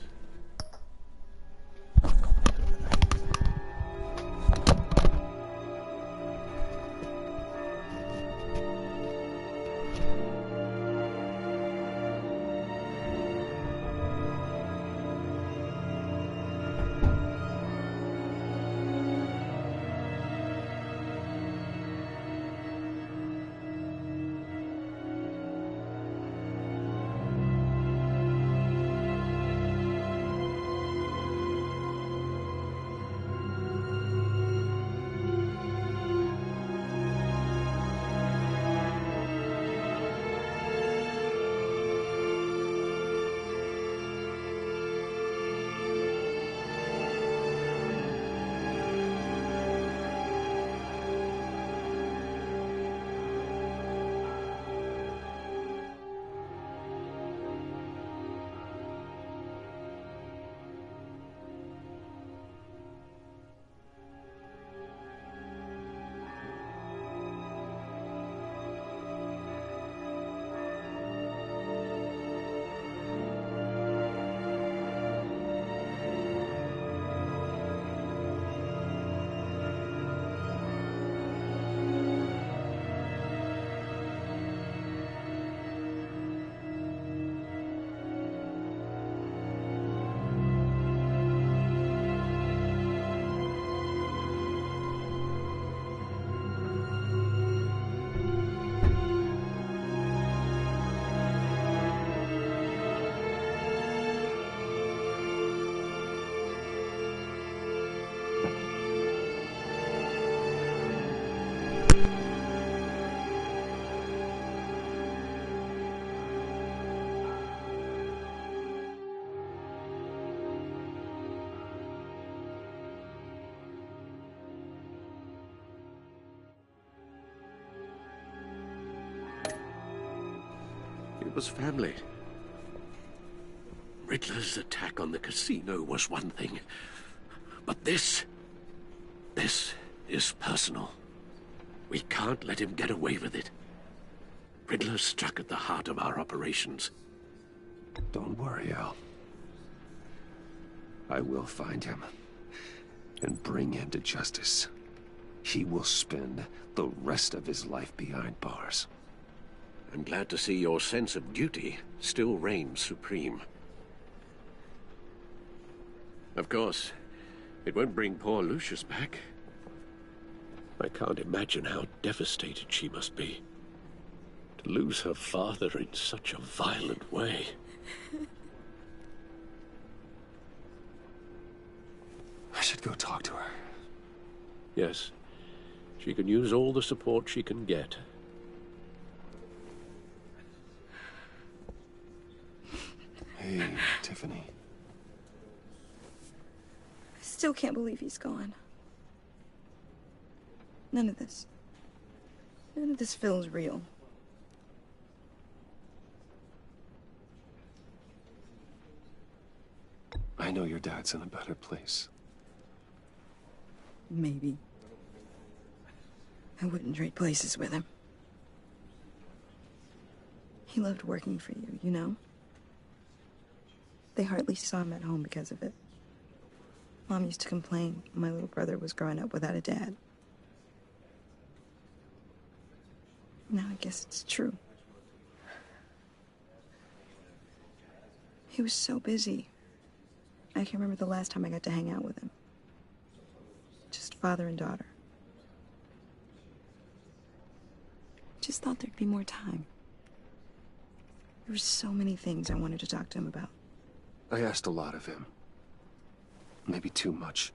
It was family. Riddler's attack on the casino was one thing. But this is personal. We can't let him get away with it. Riddler struck at the heart of our operations. Don't worry, Al. I will find him and bring him to justice. He will spend the rest of his life behind bars. I'm glad to see your sense of duty still reigns supreme. Of course, it won't bring poor Lucius back. I can't imagine how devastated she must be. To lose her father in such a violent way. I should go talk to her. Yes, she can use all the support she can get. Hey, Tiffany. I still can't believe he's gone. None of this feels real. I know your dad's in a better place. Maybe. I wouldn't trade places with him. He loved working for you, you know? They hardly saw him at home because of it. Mom used to complain my little brother was growing up without a dad. Now I guess it's true. He was so busy. I can't remember the last time I got to hang out with him. Just father and daughter. Just thought there'd be more time. There were so many things I wanted to talk to him about. I asked a lot of him. Maybe too much.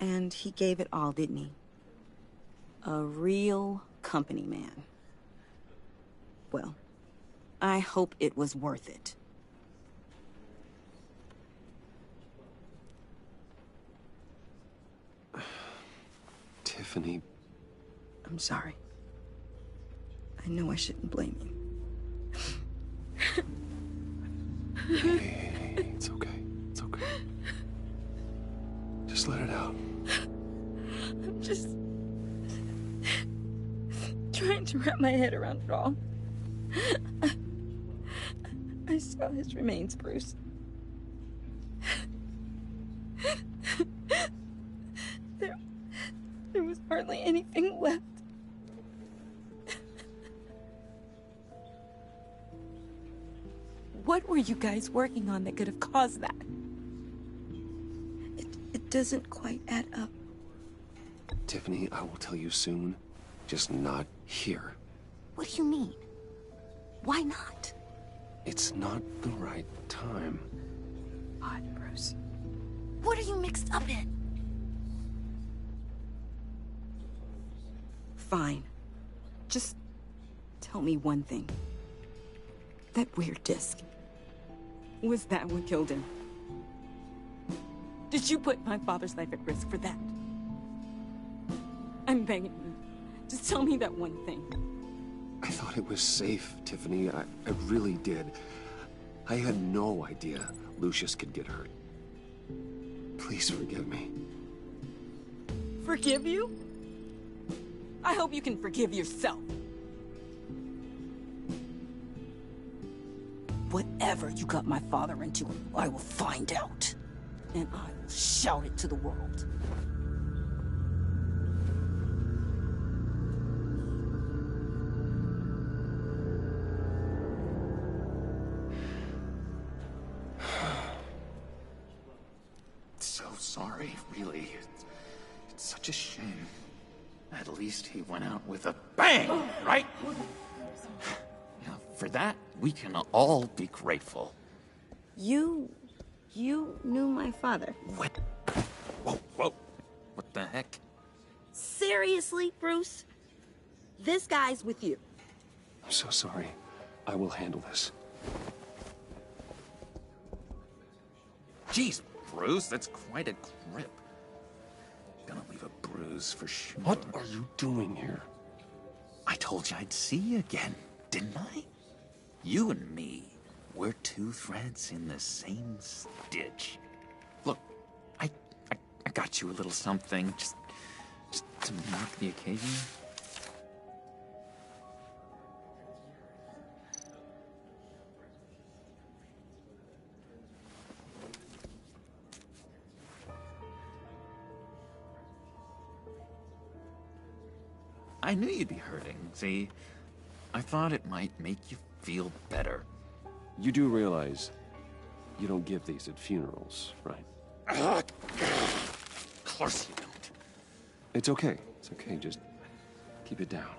And he gave it all, didn't he? A real company man. Well, I hope it was worth it. Tiffany... I'm sorry. I know I shouldn't blame you. Hey, it's okay. It's okay. Just let it out. I'm just... trying to wrap my head around it all. I saw his remains, Bruce. There was hardly anything left. What were you guys working on that could have caused that? It doesn't quite add up. Tiffany, I will tell you soon. Just not here. What do you mean? Why not? It's not the right time. Odd, Bruce. What are you mixed up in? Fine. Just tell me one thing. That weird disc. Was that what killed him? Did you put my father's life at risk for that? I'm begging you. Just tell me that one thing. I thought it was safe, Tiffany. I really did. I had no idea Lucius could get hurt. Please forgive me. Forgive you? I hope you can forgive yourself. Whatever you got my father into, I will find out. And I will shout it to the world. So sorry, really. It's such a shame. At least he went out with a bang, right? Now, for that, we can all be grateful. You knew my father. What? Whoa, whoa. What the heck? Seriously, Bruce? This guy's with you. I'm so sorry. I will handle this. Jeez, Bruce, that's quite a grip. Gonna leave a bruise for sure. What are you doing here? I told you I'd see you again, didn't I? You and me, we're two threads in the same stitch. Look, I got you a little something, just to mark the occasion. I knew you'd be hurting, see? I thought it might make you feel better. You do realize you don't give these at funerals, right? Of course you don't. It's okay. It's okay. Just keep it down.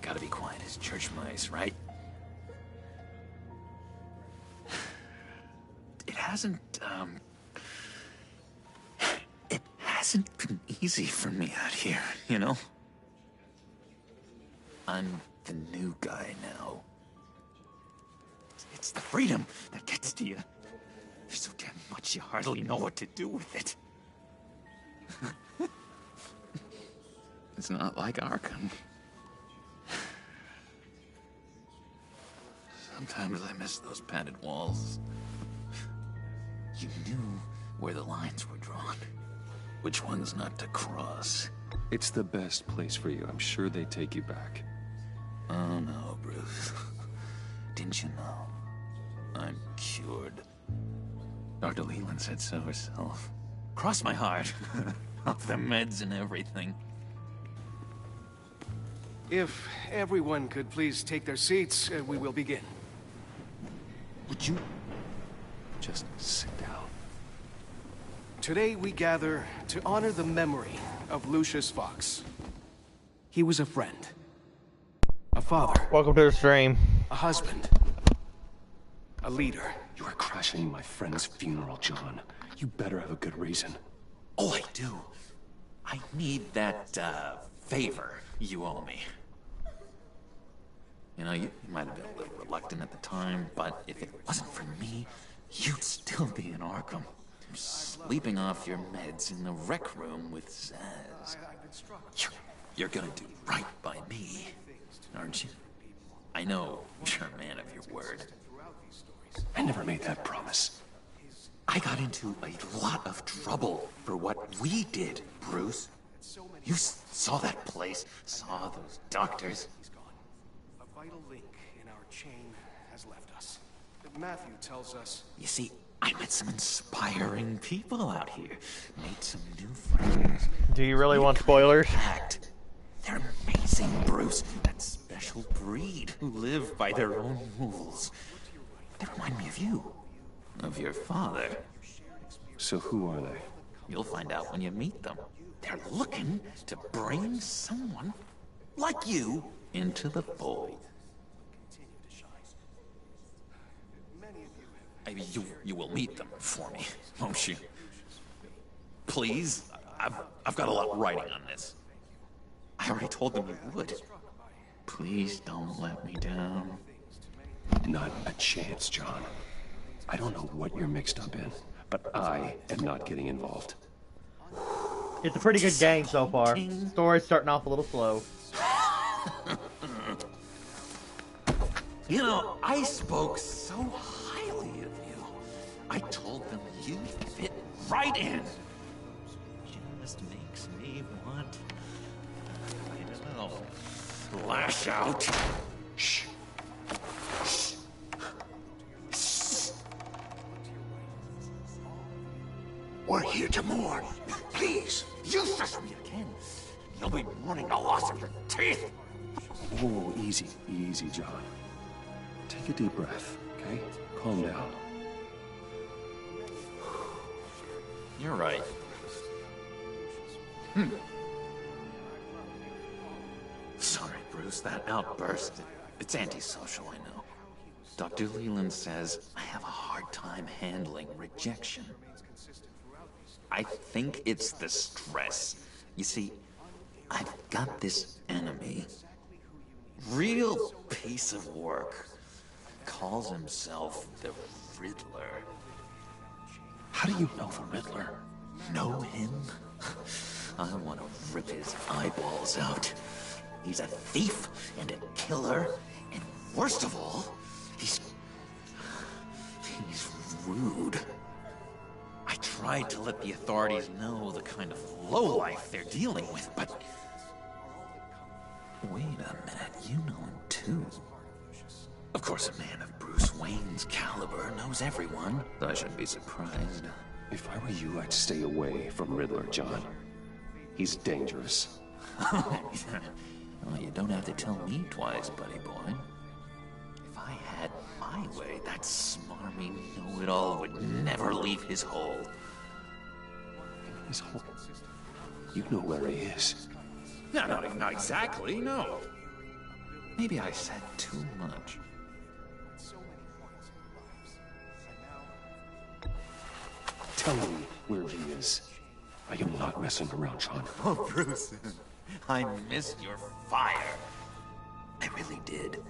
Gotta be quiet as church mice, right? It hasn't been easy for me out here, you know? I'm the new guy now. It's the freedom that gets to you. There's so damn much you hardly know what to do with it. It's not like Arkham. Sometimes I miss those padded walls. You knew where the lines were drawn. Which ones not to cross. It's the best place for you. I'm sure they take you back. Oh no, Bruce. Didn't you know? I'm cured. Dr. Leland said so herself. Cross my heart. Off the meds and everything. If everyone could please take their seats, we will begin. Would you just sit down? Today we gather to honor the memory of Lucius Fox. He was a friend, a father. Welcome to the stream. A husband. A leader. You are crashing my friend's funeral, John. You better have a good reason. Oh, I do. I need that, favor you owe me. You know, you might have been a little reluctant at the time, but if it wasn't for me, you'd still be in Arkham. Sleeping off your meds in the rec room with Zaz. You're gonna do right by me, aren't you? I know you're a man of your word. I never made that promise. I got into a lot of trouble for what we did, Bruce. You saw that place, saw those doctors. A vital link in our chain has left us. Matthew tells us... You see, I met some inspiring people out here. Made some new friends. Do you really want spoilers? They're amazing, Bruce. That special breed who live by their own rules. They remind me of you. Of your father. So who are they? You'll find out when you meet them. They're looking to bring someone like you into the fold. You will meet them for me, won't you? Please? I've got a lot writing on this. I already told them you would. Please don't let me down. Not a chance, John. I don't know what you're mixed up in, but I am not getting involved. It's a pretty good game so far. Story's starting off a little slow. You know, I spoke so highly of you. I told them you fit right in. Just makes me want... I don't know. Lash out. Shh. We're here to mourn. Please, Useless me again. You'll be mourning the loss of your teeth. Whoa, easy, easy, John. Take a deep breath, okay? Calm down. You're right. Sorry, Bruce, that outburst, it's antisocial, I know. Dr. Leland says I have a hard time handling rejection. I think it's the stress. You see, I've got this enemy. Real piece of work. Calls himself the Riddler. How do you know the Riddler? Know him? I want to rip his eyeballs out. He's a thief and a killer, and worst of all, he's rude. I tried to let the authorities know the kind of lowlife they're dealing with, but... Wait a minute, you know him too. Of course, a man of Bruce Wayne's caliber knows everyone. I shouldn't be surprised. If I were you, I'd stay away from Riddler, John. He's dangerous. Well, you don't have to tell me twice, buddy boy. If I had my way, that smarmy know-it-all would never leave his hole. His hole? You know where he is. No, not exactly, no. Maybe I said too much. Tell me where he is. I am not messing around, John. Oh, Bruce, I missed your fire. I really did.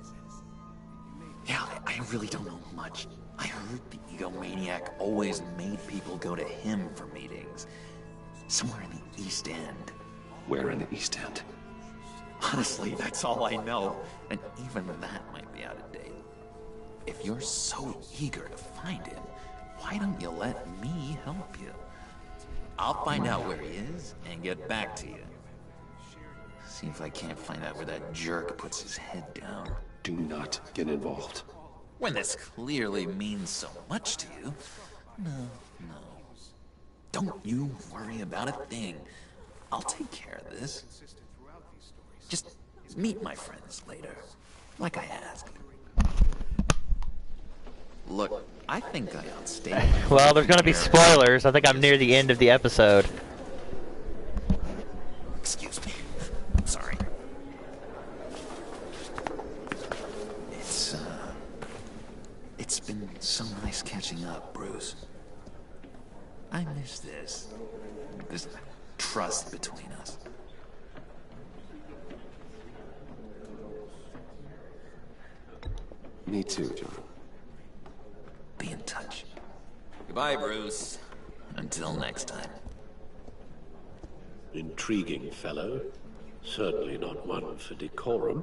Yeah, I really don't know much. I heard the egomaniac always made people go to him for meetings. Somewhere in the East End. Where in the East End? Honestly, that's all I know. And even that might be out of date. If you're so eager to find him, why don't you let me help you? I'll find out where he is and get back to you. See if I can't find out where that jerk puts his head down. Do not get involved. When this clearly means so much to you. No. Don't you worry about a thing. I'll take care of this. Just meet my friends later, like I asked. Look, I think I outstayed. Well, there's gonna be spoilers. I think I'm near the end of the episode. Excuse me. Sorry. It's been so nice catching up, Bruce. I miss this trust between us. Me too, John. Be in touch. Goodbye, Bruce. Until next time. Intriguing fellow. Certainly not one for decorum.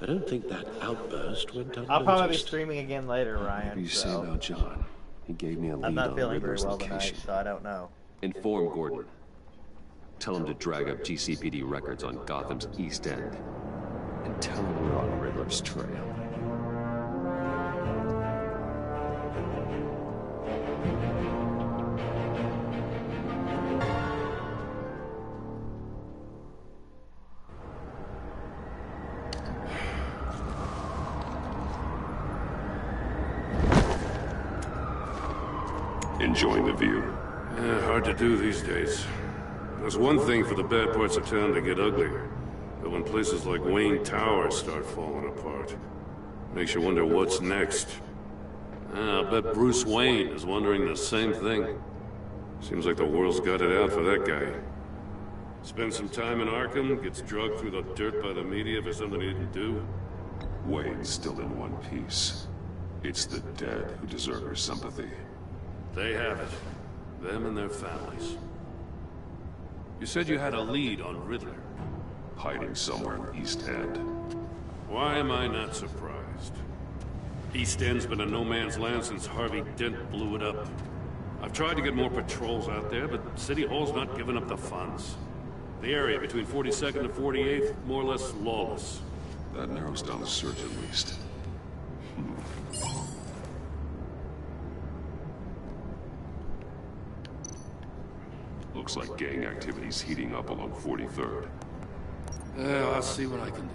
I don't think that outburst went unnoticed. I'll probably be streaming again later, Ryan. What do you say about John? He gave me a lead I'm not on feeling very Riddler's well location. tonight, so I don't know. Inform Gordon. Tell him to drag up GCPD records on Gotham's East End. And tell him we're on Riddler's trail. Enjoying the view? Yeah, hard to do these days. There's one thing for the bad parts of town to get uglier. But when places like Wayne Tower start falling apart, makes you wonder what's next. I'll bet Bruce Wayne is wondering the same thing. Seems like the world's got it out for that guy. Spends some time in Arkham, gets drugged through the dirt by the media for something he didn't do. Wayne's still in one piece. It's the dead who deserve your sympathy. They have it. Them and their families. You said you had a lead on Riddler. Hiding somewhere in East End. Why am I not surprised? East End's been a no-man's land since Harvey Dent blew it up. I've tried to get more patrols out there, but City Hall's not giving up the funds. The area between 42nd and 48th, more or less lawless. That narrows down the search at least. Looks like gang activity's heating up along 43rd. I'll see what I can do.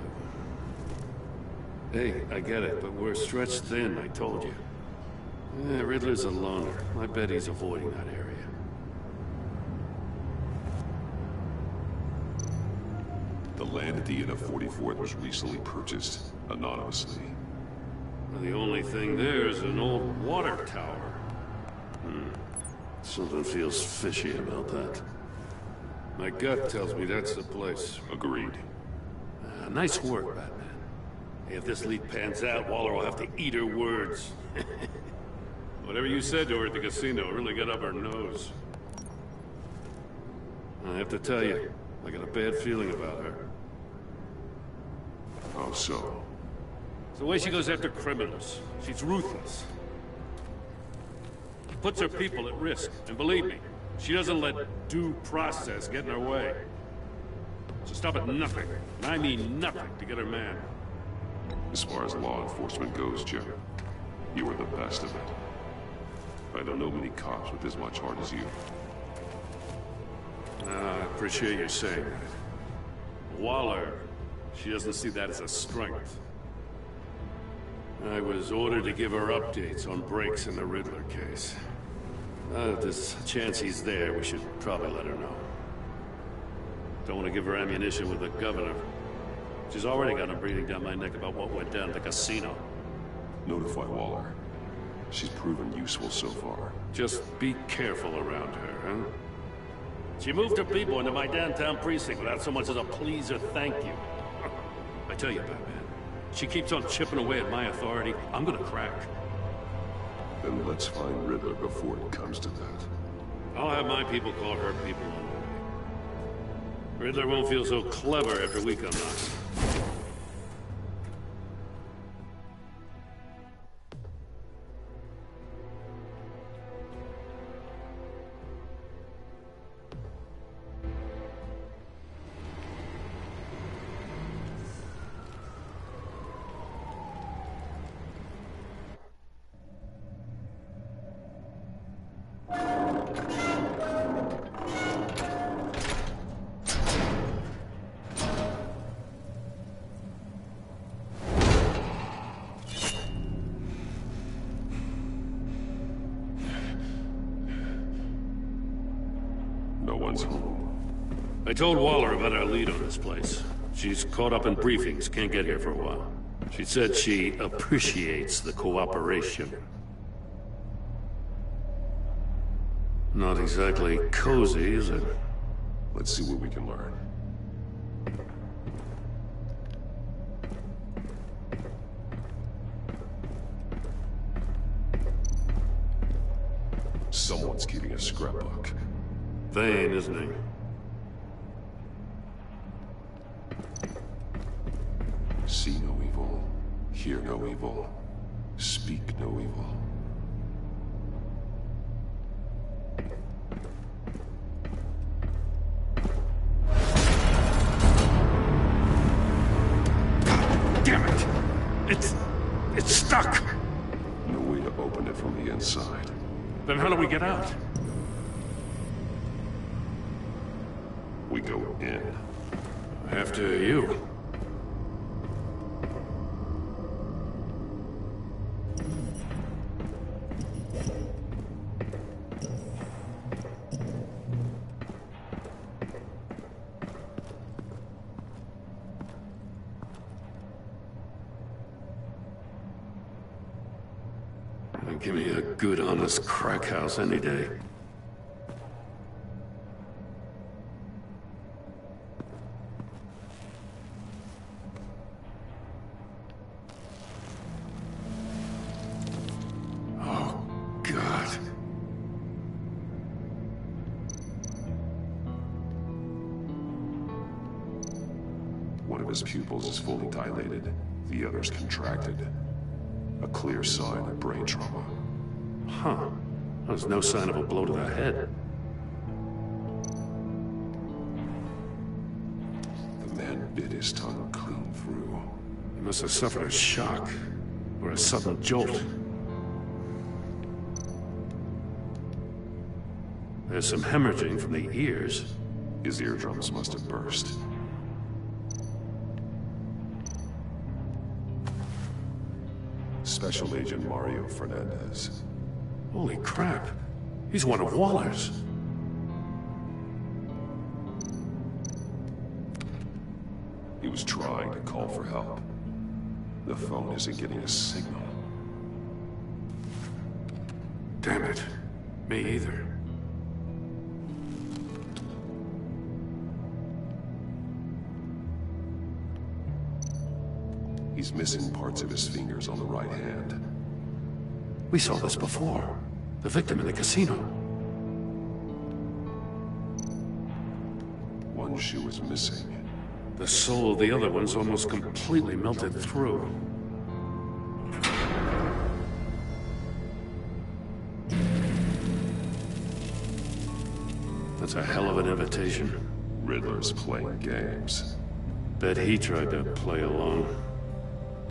Hey, I get it, but we're stretched thin, I told you. Riddler's a loner. I bet he's avoiding that area. The land at the end of 44th was recently purchased, anonymously. Well, the only thing there is an old water tower. Something feels fishy about that. My gut tells me that's the place. Agreed. Nice work, Batman. If this lead pans out, Waller will have to eat her words. Whatever you said to her at the casino really got up her nose. I have to tell you, I got a bad feeling about her. How so? It's the way she goes after criminals. She's ruthless. Puts her people at risk. And believe me, she doesn't let due process get in her way. So stop at nothing, and I mean nothing, to get her man. As far as law enforcement goes, Jim, you were the best of it. I don't know many cops with as much heart as you. I appreciate you saying that. Waller, she doesn't see that as a strength. I was ordered to give her updates on breaks in the Riddler case. If there's a chance he's there, we should probably let her know. Don't want to give her ammunition with the governor. She's already got him breathing down my neck about what went down at the casino. Notify Waller. She's proven useful so far. Just be careful around her, huh? She moved her people into my downtown precinct without so much as a please or thank you. I tell you, Batman, she keeps on chipping away at my authority, I'm gonna crack. Then let's find Riddler before it comes to that. I'll have my people call her people on the way. Riddler won't feel so clever after we come knocking. Everyone's home. I told Waller about our lead on this place. She's caught up in briefings, can't get here for a while. She said she appreciates the cooperation. Not exactly cozy, is it? Let's see what we can learn. Someone's keeping a scrapbook. Vain, isn't he? See no evil, hear no evil, speak no evil. Damn it! It's stuck! No way to open it from the inside. Then how do we get out? We go in. After you. Give me a good, honest crack house any day. Oh, God. One of his pupils is fully dilated, the other's contracted. A clear sign of brain trauma. Huh. There's no sign of a blow to the head. The man bit his tongue clean through. He must have suffered a shock, or a sudden jolt. There's some hemorrhaging from the ears. His eardrums must have burst. Special Agent Mario Fernandez. Holy crap. He's one of Waller's. He was trying to call for help. The phone isn't getting a signal. Damn it. Me either. He's missing parts of his fingers on the right hand. We saw this before. The victim in the casino. One shoe is missing. The sole of the other one's almost completely melted through. That's a hell of an invitation. Riddler's playing games. Bet he tried to play along.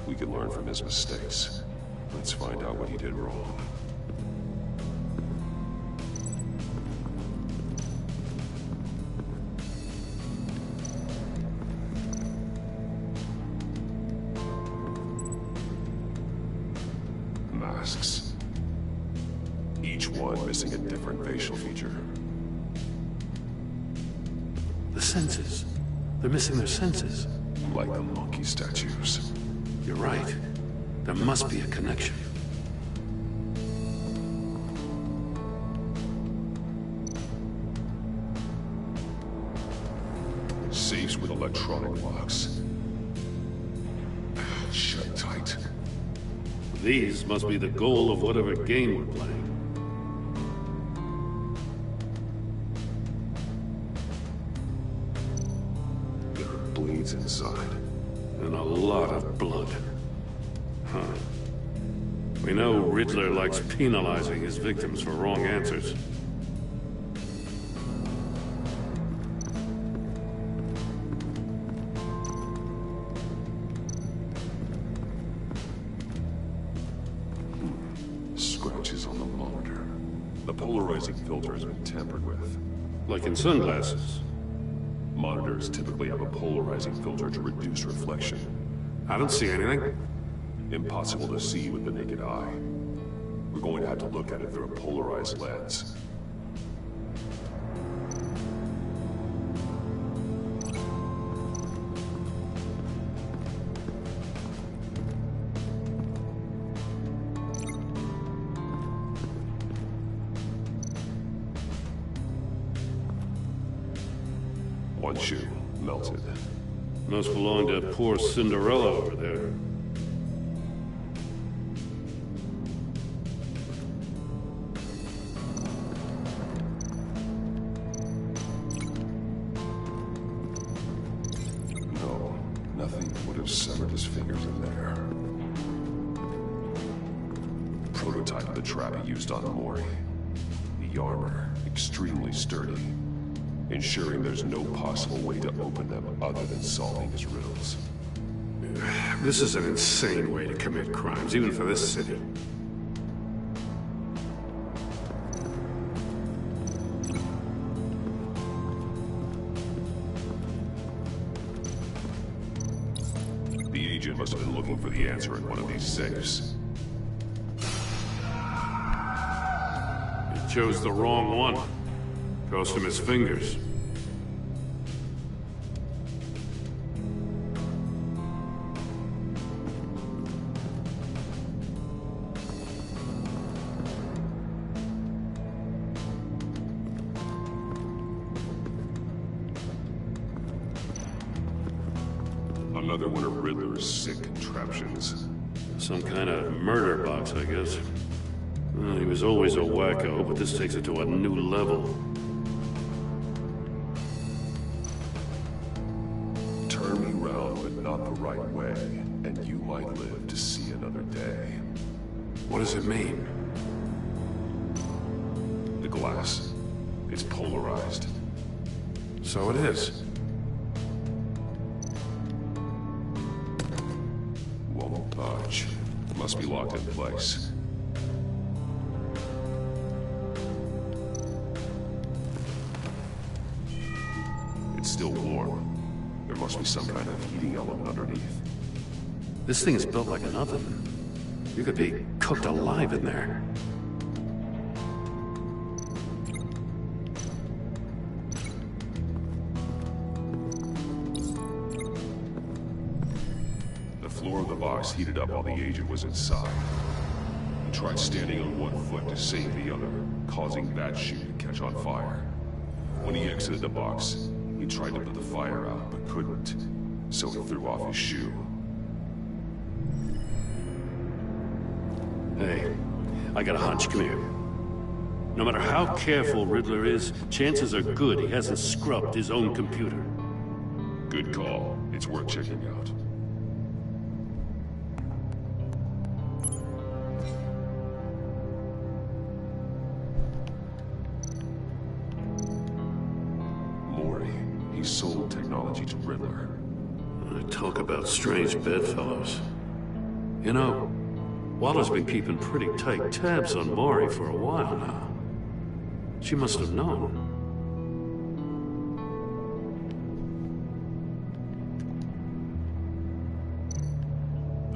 We can learn from his mistakes. Let's find out what he did wrong. Masks. Each one missing a different facial feature. The senses. They're missing their senses. Like the monkey statues. You're right. There must be a connection. Safes with electronic locks. Shut tight. These must be the goal of whatever game we're playing. There are bleeds inside. And a lot of blood. Huh. We know Riddler likes penalizing his victims for wrong answers. Scratches on the monitor. The polarizing filter has been tampered with. Like in sunglasses. Monitors typically have a polarizing filter to reduce reflection. I don't see anything. Impossible to see with the naked eye. We're going to have to look at it through a polarized lens. One shoe, melted. Must belong to poor Cinderella over there. No, nothing would have severed his fingers in there. Prototype of the trap he used on Mori. The armor, extremely sturdy, ensuring there's no possible way to open them other than solving his riddles. This is an insane way to commit crimes, even for this city. The agent must have been looking for the answer in one of these safes. He chose the wrong one. Cost him his fingers. Another one of Riddler's sick contraptions. Some kind of murder box, I guess. Well, he was always a wacko, but this takes it to a new level. Turn me round, but not the right way, and you might live to see another day. What does it mean? The glass. It's polarized. So it is. Won't budge. Must be locked in place. It's still warm. There must be some kind of heating element underneath. This thing is built like an oven. You could be cooked alive in there. The floor of the box heated up while the agent was inside. He tried standing on one foot to save the other, causing that shoe to catch on fire. When he exited the box, he tried to put the fire out, but couldn't, so he threw off his shoe. Hey, I got a hunch. Come here. No matter how careful Riddler is, chances are good he hasn't scrubbed his own computer. Good call. It's worth checking out. Mori, he sold technology to Riddler. Talk about strange bedfellows. You know, Waller's been keeping pretty tight tabs on Mori for a while now. She must have known.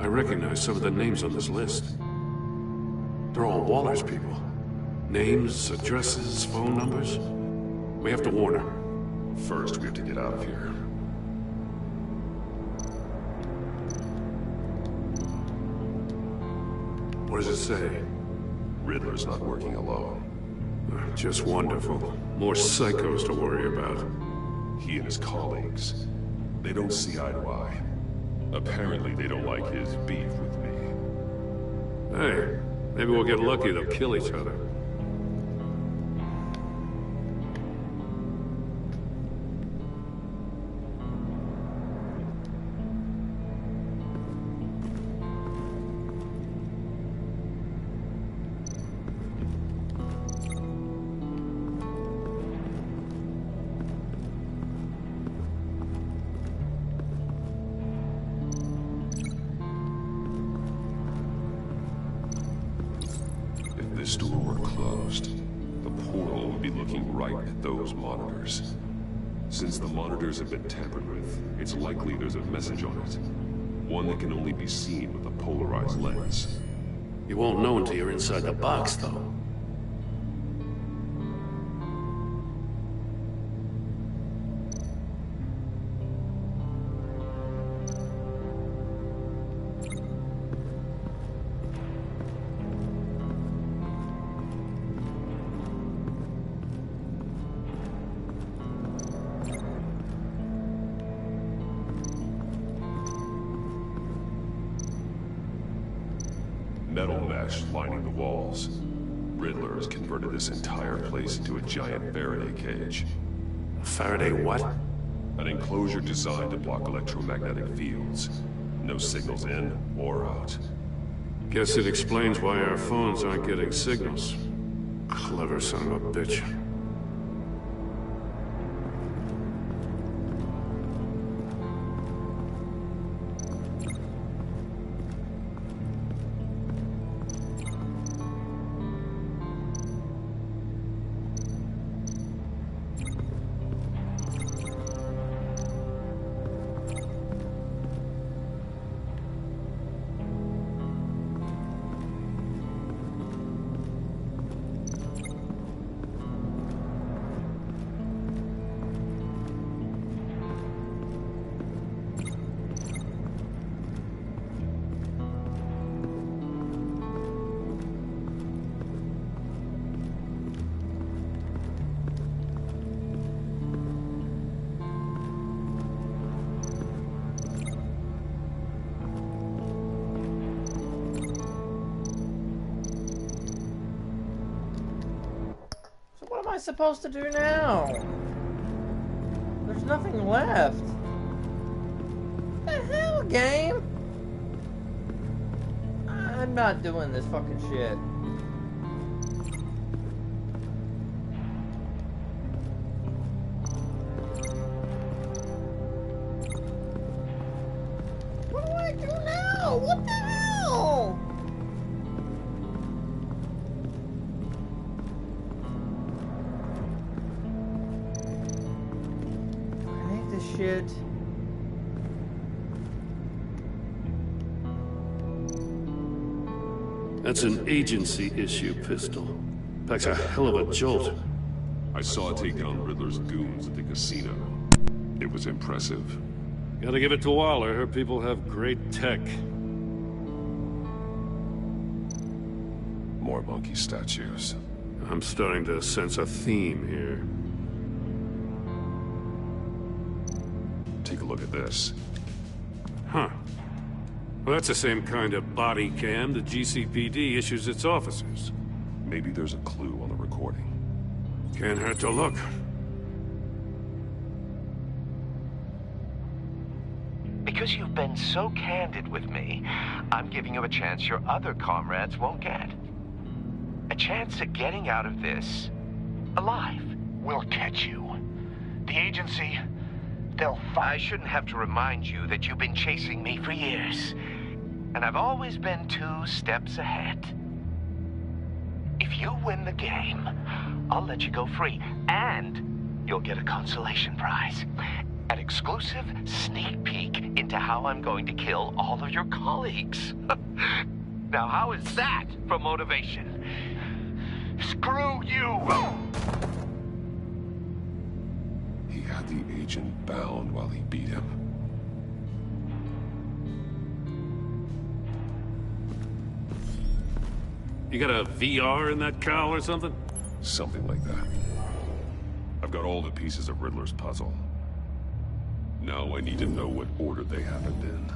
I recognize some of the names on this list. They're all Waller's people. Names, addresses, phone numbers. We have to warn her. First, we have to get out of here. What does it say? Riddler's not working alone. Just wonderful. More psychos to worry about. He and his colleagues, they don't see eye to eye. Apparently, they don't like his beef with me. Hey, maybe we'll get lucky they'll kill each other. If this door were closed, the portal would be looking right at those monitors. Since the monitors have been tampered with, it's likely there's a message on it. One that can only be seen with a polarized lens. You won't know until you're inside the box, though. Metal mesh lining the walls. Riddler has converted this entire place into a giant Faraday cage. Faraday what? An enclosure designed to block electromagnetic fields. No signals in or out. Guess it explains why our phones aren't getting signals. Clever son of a bitch. What am I supposed to do now? There's nothing left. What the hell, game? I'm not doing this fucking shit. What do I do now? What the hell? Shit. That's an agency issue pistol. Packs a hell of a jolt. I saw it take down Riddler's goons at the casino. It was impressive. Gotta give it to Waller. Her people have great tech. More monkey statues. I'm starting to sense a theme here. Take a look at this. Huh. Well, that's the same kind of body cam the GCPD issues its officers. Maybe there's a clue on the recording. Can't hurt to look. Because you've been so candid with me, I'm giving you a chance your other comrades won't get. A chance at getting out of this alive. We'll catch you. The agency... I shouldn't have to remind you that you've been chasing me for years. And I've always been 2 steps ahead. If you win the game, I'll let you go free. And you'll get a consolation prize. An exclusive sneak peek into how I'm going to kill all of your colleagues. Now, how is that for motivation? Screw you! Had the agent bound while he beat him. You got a VR in that cowl or something? Something like that. I've got all the pieces of Riddler's puzzle. Now I need to know what order they happened in.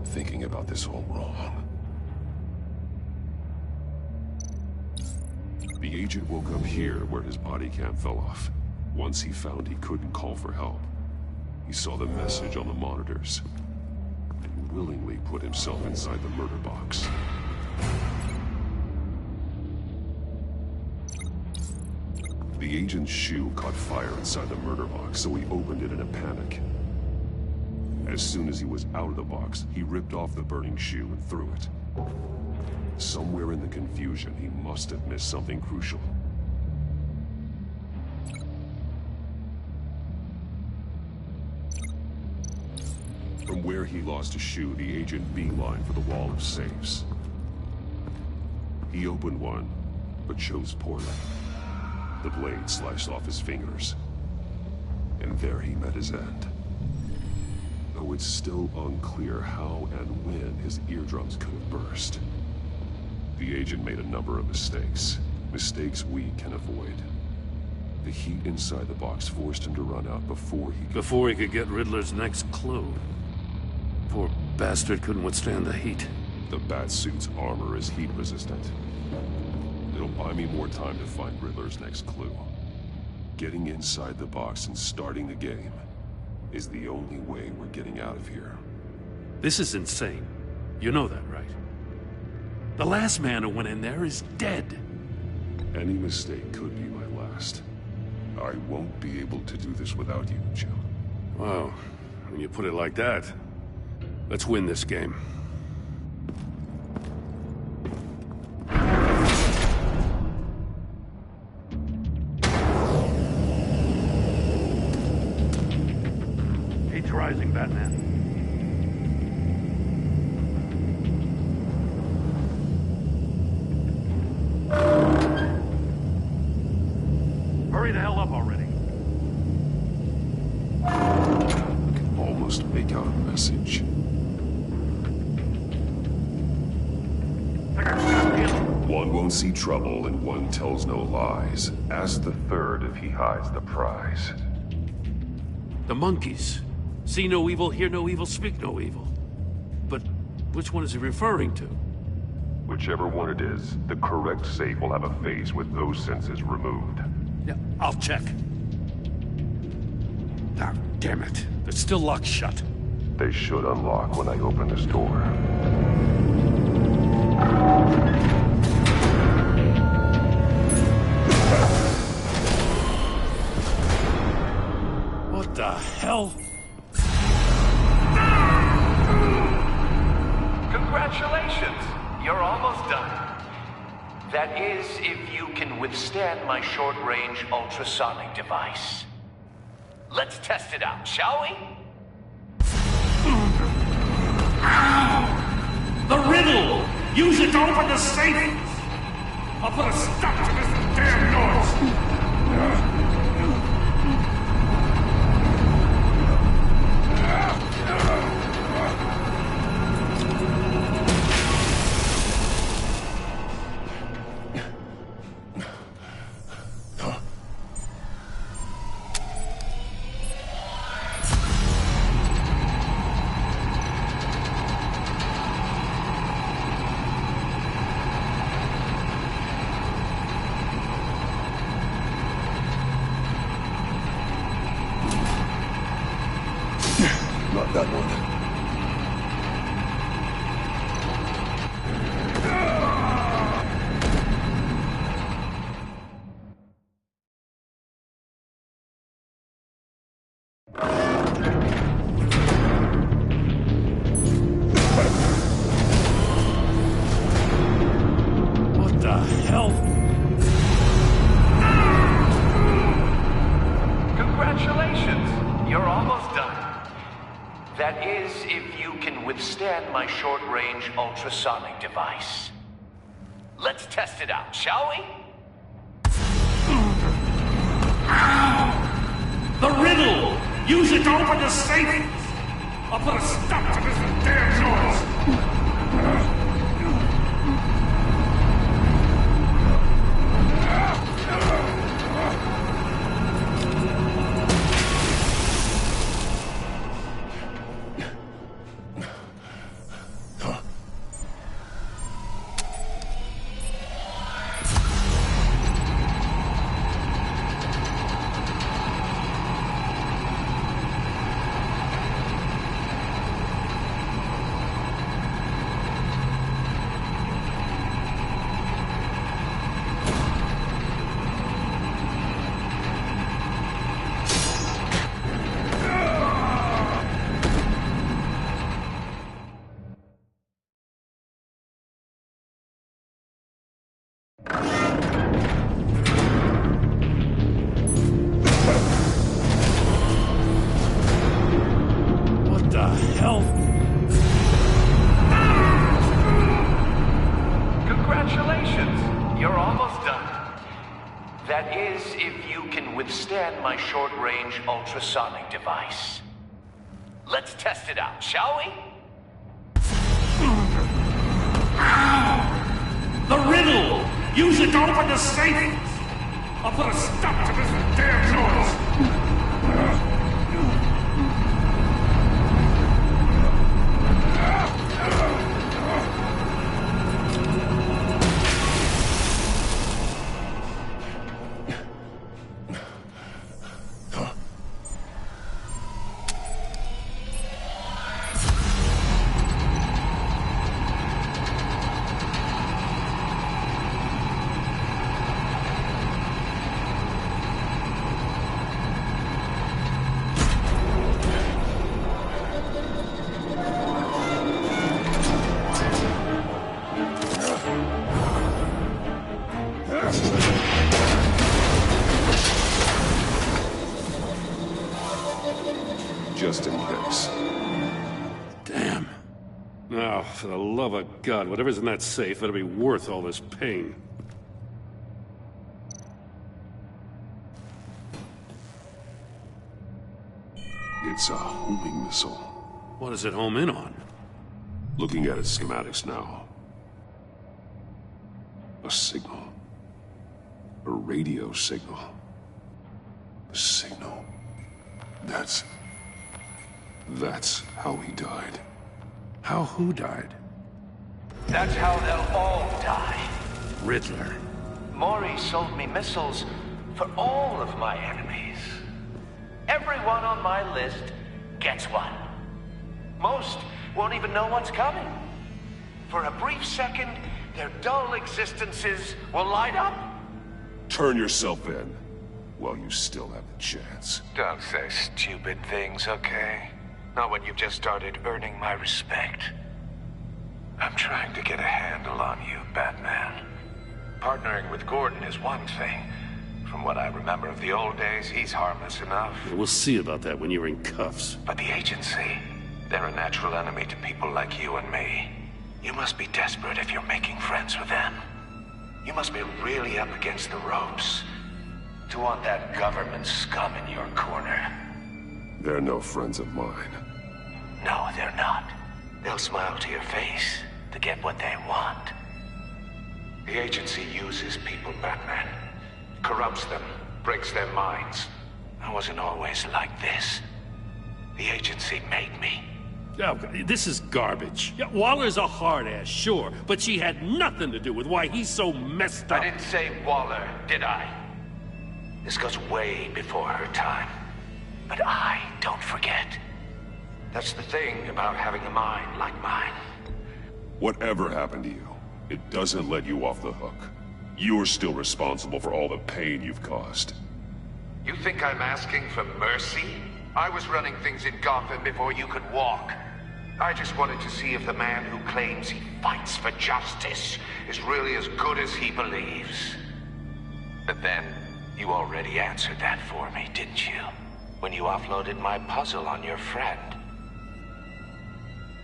Thinking about this all wrong. The agent woke up here where his body cam fell off. Once he found he couldn't call for help, he saw the message on the monitors and willingly put himself inside the murder box. The agent's shoe caught fire inside the murder box, so he opened it in a panic. As soon as he was out of the box, he ripped off the burning shoe and threw it. Somewhere in the confusion, he must have missed something crucial. From where he lost a shoe, the agent beelined for the wall of safes. He opened one, but chose poorly. The blade sliced off his fingers. And there he met his end. Though it's still unclear how and when his his eardrums could have burst. The agent made a number of mistakes. Mistakes we can avoid. The heat inside the box forced him to run out before he could get Riddler's next clue. Poor bastard couldn't withstand the heat. The Batsuit's armor is heat resistant. It'll buy me more time to find Riddler's next clue. Getting inside the box and starting the game is the only way we're getting out of here. This is insane. You know that, right? The last man who went in there is dead. Any mistake could be my last. I won't be able to do this without you, Jim. Wow, when you put it like that, let's win this game. Heat's rising, Batman. Hurry the hell up already. I can almost make out a message. One won't see trouble and one tells no lies. Ask the third if he hides the prize. The monkeys. See no evil, hear no evil, speak no evil. But which one is he referring to? Whichever one it is, the correct safe will have a face with those senses removed. Yeah, I'll check. Ah, damn it. They're still locked shut. They should unlock when I open this door. What the hell? Congratulations! You're almost done. That is, if you can withstand my short-range ultrasonic device. Let's test it out, shall we? The riddle! Use it to open the safe! I'll put a stop to this damn noise! Not that one. What the hell? Congratulations! You're almost done. That is, if you can withstand my short-range ultrasonic device. Let's test it out, shall we? The riddle! Use it to open the safe! I'll put a stop to this damn noise! What the hell? Congratulations! You're almost done. That is, if you can withstand my short-range ultrasonic device. Let's test it out, shall we? The riddle! Use it to open the safe! I'll put a stop to this damn noise! Just in case. Damn. Now, for the love of God, whatever's in that safe better be worth all this pain. It's a homing missile. What does it home in on? Looking at its schematics now. A signal. A radio signal. A signal. That's how he died. How who died? That's how they'll all die. Riddler. Maury sold me missiles for all of my enemies. Everyone on my list gets one. Most won't even know what's coming. For a brief second, their dull existences will light up. Turn yourself in while you still have the chance. Don't say stupid things, okay? Not when you've just started earning my respect. I'm trying to get a handle on you, Batman. Partnering with Gordon is one thing. From what I remember of the old days, he's harmless enough. We'll see about that when you're in cuffs. But the agency, they're a natural enemy to people like you and me. You must be desperate if you're making friends with them. You must be really up against the ropes to want that government scum in your corner. They're no friends of mine. No, they're not. They'll smile to your face to get what they want. The agency uses people, Batman. Corrupts them, breaks their minds. I wasn't always like this. The agency made me. Oh, this is garbage. Yeah, Waller's a hard-ass, sure, but she had nothing to do with why he's so messed up. I didn't say Waller, did I? This goes way before her time. But I don't forget. That's the thing about having a mind like mine. Whatever happened to you, it doesn't let you off the hook. You're still responsible for all the pain you've caused. You think I'm asking for mercy? I was running things in Gotham before you could walk. I just wanted to see if the man who claims he fights for justice is really as good as he believes. But then, you already answered that for me, didn't you? When you offloaded my puzzle on your friend.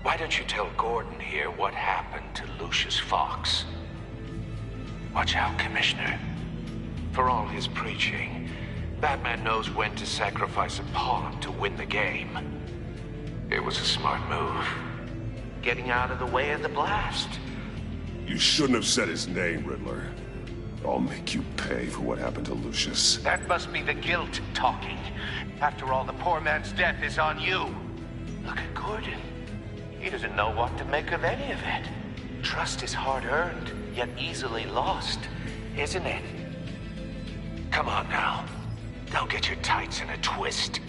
Why don't you tell Gordon here what happened to Lucius Fox? Watch out, Commissioner. For all his preaching, Batman knows when to sacrifice a pawn to win the game. It was a smart move. Getting out of the way of the blast. You shouldn't have said his name, Riddler. I'll make you pay for what happened to Lucius. That must be the guilt talking. After all, the poor man's death is on you. Look at Gordon. He doesn't know what to make of any of it. Trust is hard-earned, yet easily lost, isn't it? Come on now. Don't get your tights in a twist.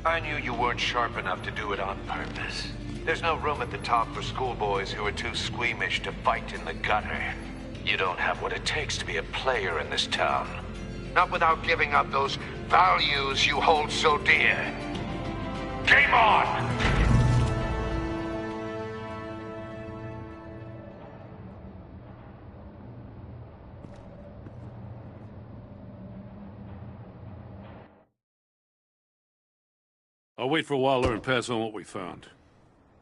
I knew you weren't sharp enough to do it on purpose. There's no room at the top for schoolboys who are too squeamish to fight in the gutter. You don't have what it takes to be a player in this town. Not without giving up those values you hold so dear. Game on! I'll wait for Waller and pass on what we found.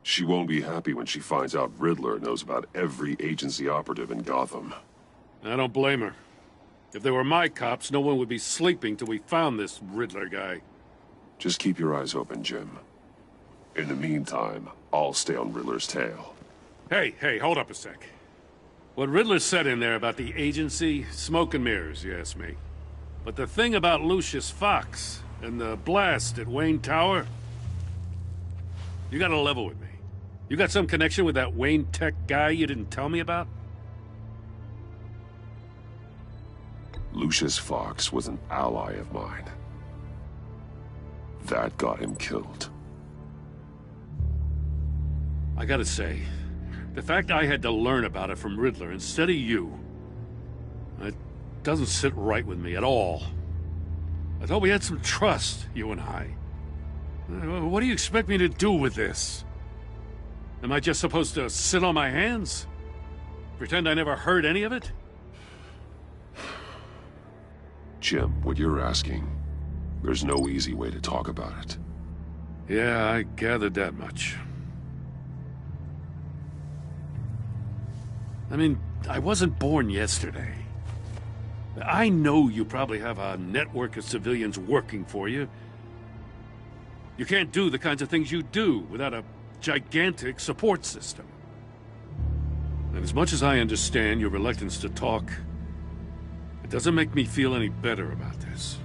She won't be happy when she finds out Riddler knows about every agency operative in Gotham. I don't blame her. If they were my cops, no one would be sleeping till we found this Riddler guy. Just keep your eyes open, Jim. In the meantime, I'll stay on Riddler's tail. Hey, hold up a sec. What Riddler said in there about the agency, smoke and mirrors, you ask me. But the thing about Lucius Fox and the blast at Wayne Tower, you gotta level with me. You got some connection with that Wayne Tech guy you didn't tell me about? Lucius Fox was an ally of mine. That got him killed. I gotta say, the fact I had to learn about it from Riddler instead of you, it doesn't sit right with me at all. I thought we had some trust, you and I. What do you expect me to do with this? Am I just supposed to sit on my hands? Pretend I never heard any of it? Jim, what you're asking, there's no easy way to talk about it. Yeah, I gathered that much. I mean, I wasn't born yesterday. I know you probably have a network of civilians working for you. You can't do the kinds of things you do without a gigantic support system. And as much as I understand your reluctance to talk, it doesn't make me feel any better about this.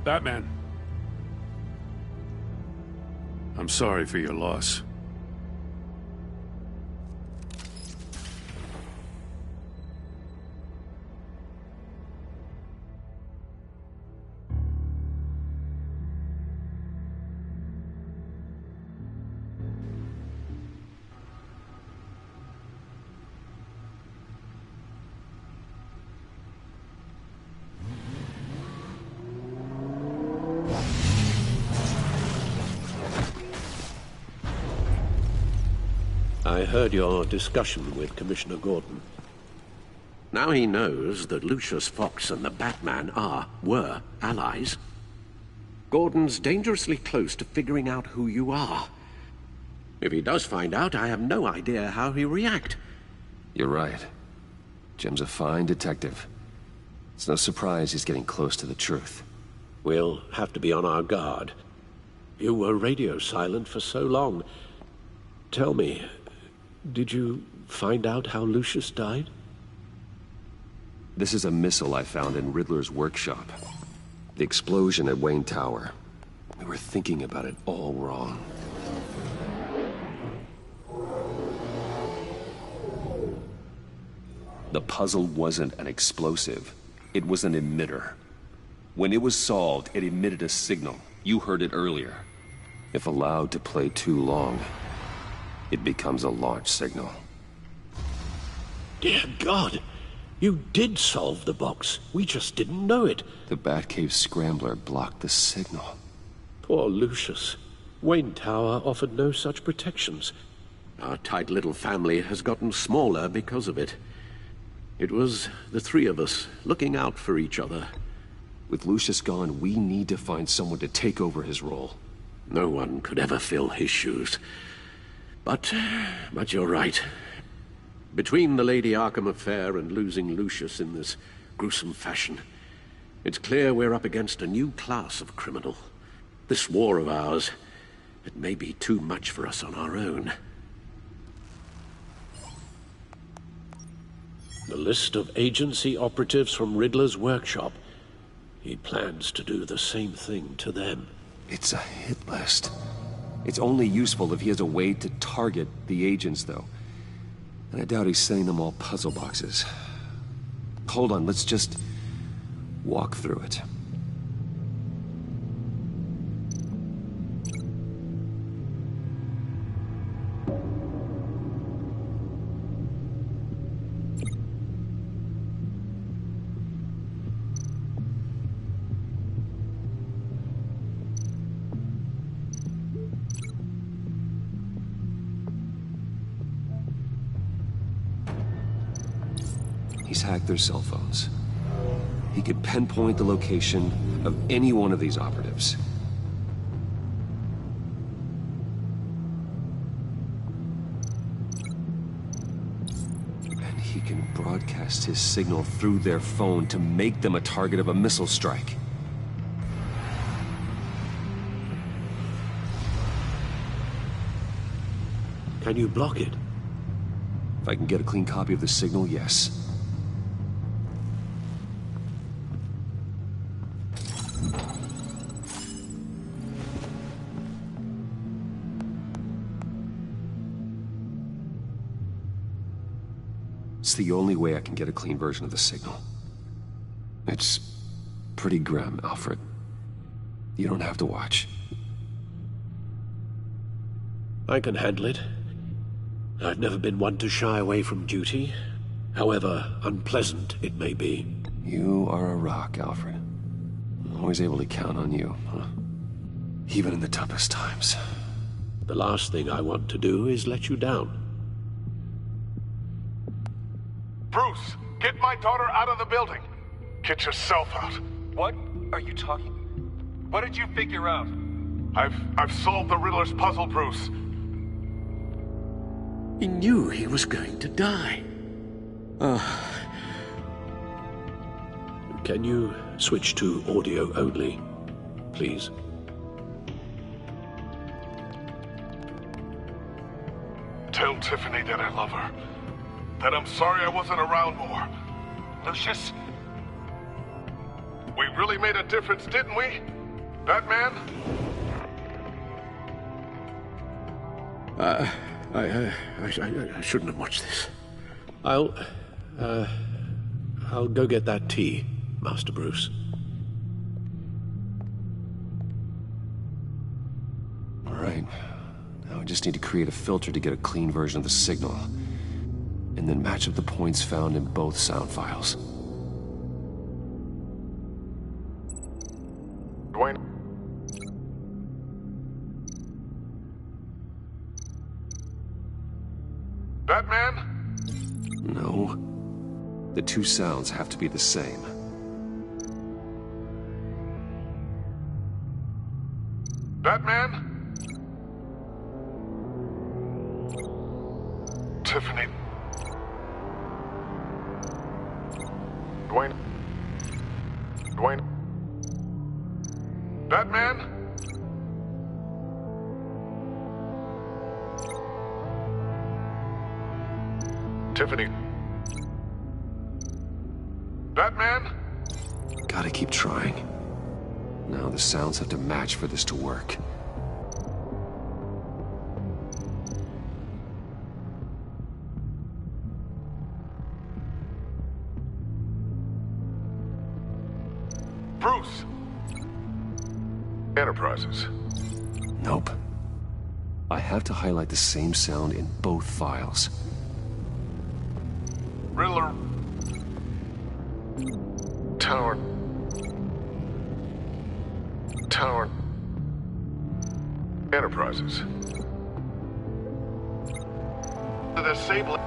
Batman. I'm sorry for your loss. I heard your discussion with Commissioner Gordon. Now he knows that Lucius Fox and the Batman were allies. Gordon's dangerously close to figuring out who you are. If he does find out, I have no idea how he'll react. You're right. Jim's a fine detective. It's no surprise he's getting close to the truth. We'll have to be on our guard. You were radio silent for so long. Tell me, did you find out how Lucius died? This is a missile I found in Riddler's workshop. The explosion at Wayne Tower. We were thinking about it all wrong. The puzzle wasn't an explosive. It was an emitter. When it was solved, it emitted a signal. You heard it earlier. If allowed to play too long, it becomes a launch signal. Dear God! You did solve the box. We just didn't know it. The Batcave scrambler blocked the signal. Poor Lucius. Wayne Tower offered no such protections. Our tight little family has gotten smaller because of it. It was the three of us looking out for each other. With Lucius gone, we need to find someone to take over his role. No one could ever fill his shoes. But you're right. Between the Lady Arkham affair and losing Lucius in this gruesome fashion, it's clear we're up against a new class of criminal. This war of ours, it may be too much for us on our own. The list of agency operatives from Riddler's workshop. He plans to do the same thing to them. It's a hit list. It's only useful if he has a way to target the agents, though. And I doubt he's sending them all puzzle boxes. Hold on, let's just walk through it. He's hacked their cell phones. He could pinpoint the location of any one of these operatives. And he can broadcast his signal through their phone to make them a target of a missile strike. Can you block it? If I can get a clean copy of the signal, yes. It's the only way I can get a clean version of the signal. It's pretty grim, Alfred. You don't have to watch. I can handle it. I've never been one to shy away from duty, however unpleasant it may be. You are a rock, Alfred. I'm always able to count on you, huh? Even in the toughest times. The last thing I want to do is let you down. Bruce, get my daughter out of the building. Get yourself out. What are you talking? What did you figure out? I've solved the Riddler's puzzle, Bruce. He knew he was going to die. Can you switch to audio only, please? Tell Tiffany that I love her. That I'm sorry I wasn't around more. Lucius? We really made a difference, didn't we? Batman? I shouldn't have watched this. I'll go get that tea, Master Bruce. All right. Now I just need to create a filter to get a clean version of the signal. And then match up the points found in both sound files. Dwayne? Batman? No. The two sounds have to be the same. Batman? Tiffany? Dwayne? Dwayne? Batman? Tiffany? Batman? Gotta keep trying. Now the sounds have to match for this to work. Bruce! Enterprises. Nope. I have to highlight the same sound in both files. Riddler. Tower. Tower. Enterprises. The disabling.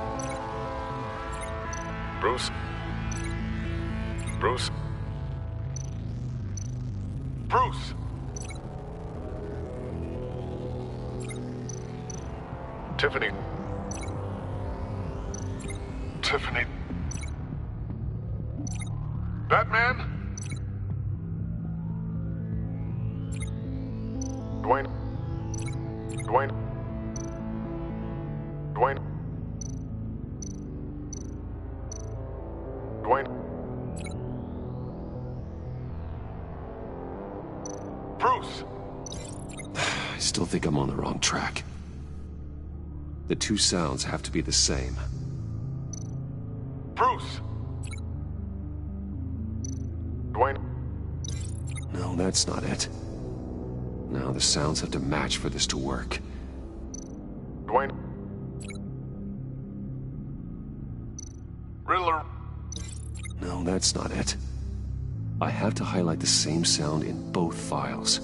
Bruce. Bruce. Bruce. Tiffany. Tiffany. Batman? Dwayne. Dwayne. Dwayne. Dwayne. Bruce! I still think I'm on the wrong track. The two sounds have to be the same. Bruce! Dwayne. No, that's not it. Now the sounds have to match for this to work. Dwayne. Riddler. No, that's not it. I have to highlight the same sound in both files.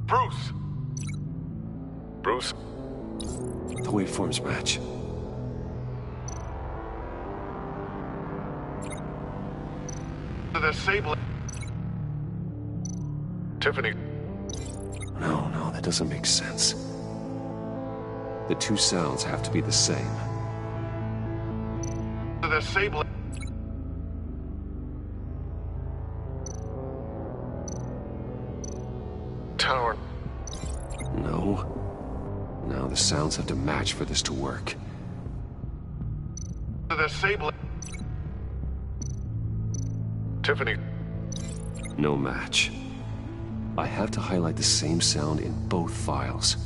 Bruce! Bruce? The waveforms match. The disabling. Tiffany. No, that doesn't make sense. The two sounds have to be the same. The disabling. Tower. No. Now the sounds have to match for this to work. The Sable. Tiffany. No match. I have to highlight the same sound in both files.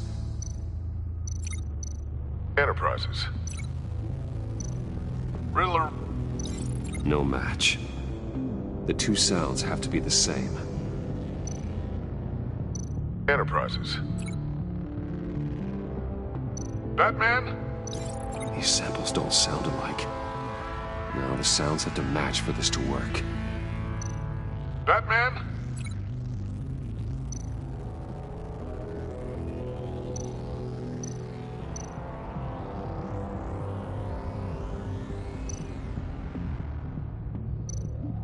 Enterprises. Riddler. No match. The two sounds have to be the same. Enterprises. Batman? These samples don't sound alike. Now the sounds have to match for this to work. Batman?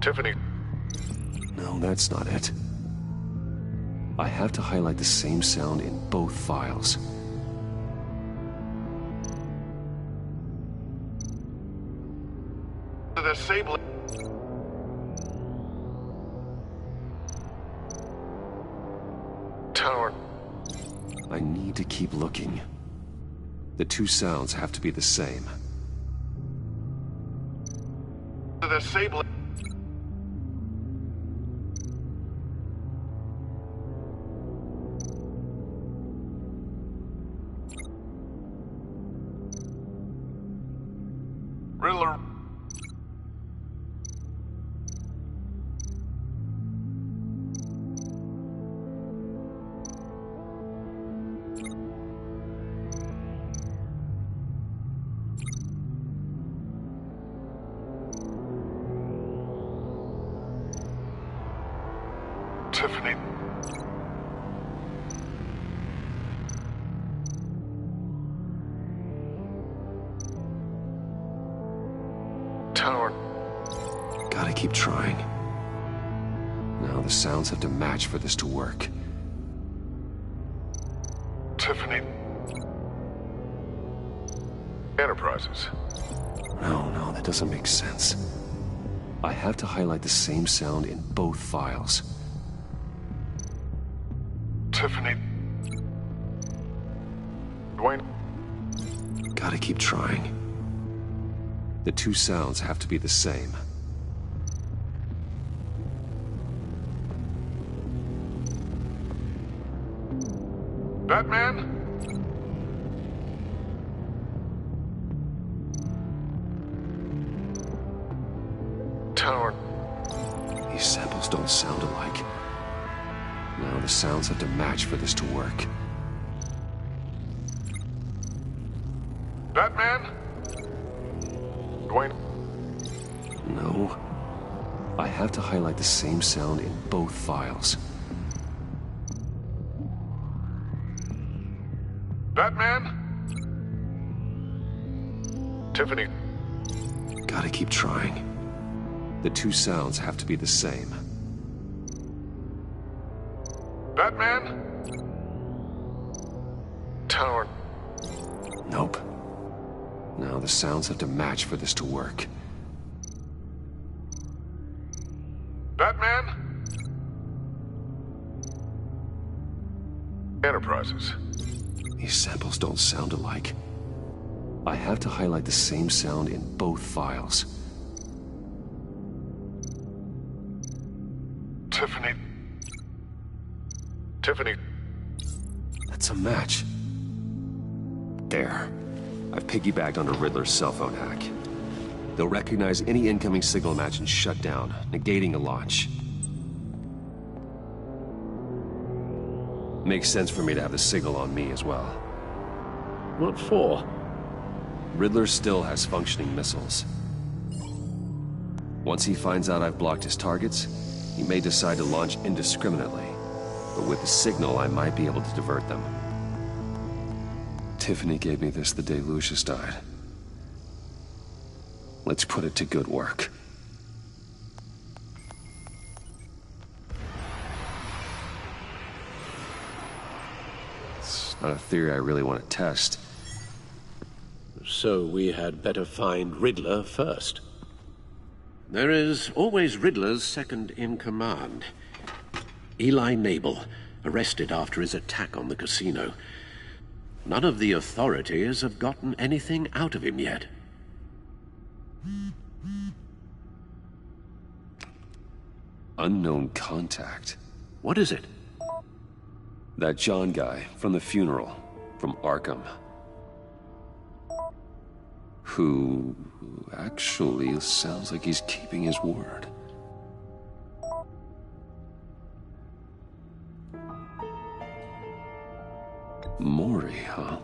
Tiffany. No, that's not it. I have to highlight the same sound in both files. The Sable. Tower. I need to keep looking. The two sounds have to be the same. The Sable. Riddler. Tiffany. Tower. Gotta keep trying. Now the sounds have to match for this to work. Tiffany. Enterprises. No, that doesn't make sense. I have to highlight the same sound in both files. Tiffany. Dwayne. Gotta keep trying. The two sounds have to be the same. Batman? Tower. These samples don't sound alike. Now the sounds have to match for this to work. Batman? Dwayne. No. I have to highlight the same sound in both files. Batman? Tiffany. Gotta keep trying. The two sounds have to be the same. Batman? Tower. Nope. Now the sounds have to match for this to work. Batman? Enterprises. These samples don't sound alike. I have to highlight the same sound in both files. Tiffany. Tiffany. That's a match. There. I've piggybacked on a Riddler's cell phone hack. They'll recognize any incoming signal match and shut down, negating a launch. Makes sense for me to have the signal on me as well. What for? Riddler still has functioning missiles. Once he finds out I've blocked his targets, he may decide to launch indiscriminately. But with the signal, I might be able to divert them. Tiffany gave me this the day Lucius died. Let's put it to good work. It's not a theory I really want to test. So we had better find Riddler first. There is always Riddler's second in command. Eli Nabel, arrested after his attack on the casino. None of the authorities have gotten anything out of him yet. Unknown contact. What is it? That John guy from the funeral, from Arkham. Who actually sounds like he's keeping his word. Mori, huh?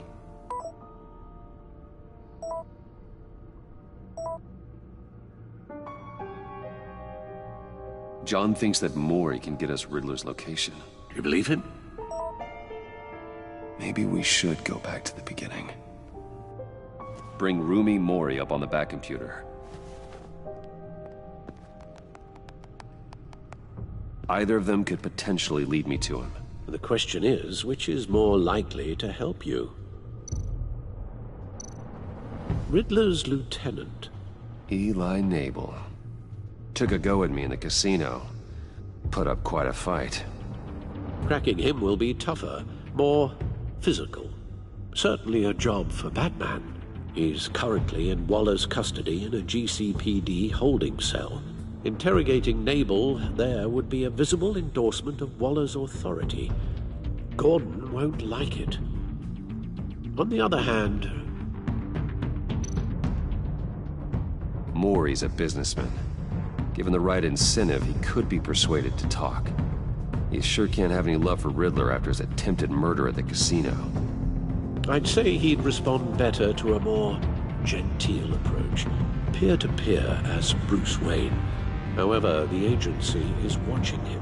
John thinks that Mori can get us Riddler's location. Do you believe him? Maybe we should go back to the beginning. Bring Rumi Mori up on the back computer. Either of them could potentially lead me to him. The question is, which is more likely to help you? Riddler's lieutenant. Eli Nabel. Took a go at me in the casino. Put up quite a fight. Cracking him will be tougher, more physical. Certainly a job for Batman. He's currently in Waller's custody in a GCPD holding cell. Interrogating Nabel there would be a visible endorsement of Waller's authority. Gordon won't like it. On the other hand... Mori's a businessman. Given the right incentive, he could be persuaded to talk. He sure can't have any love for Riddler after his attempted murder at the casino. I'd say he'd respond better to a more genteel approach. Peer-to-peer as Bruce Wayne. However, the agency is watching him.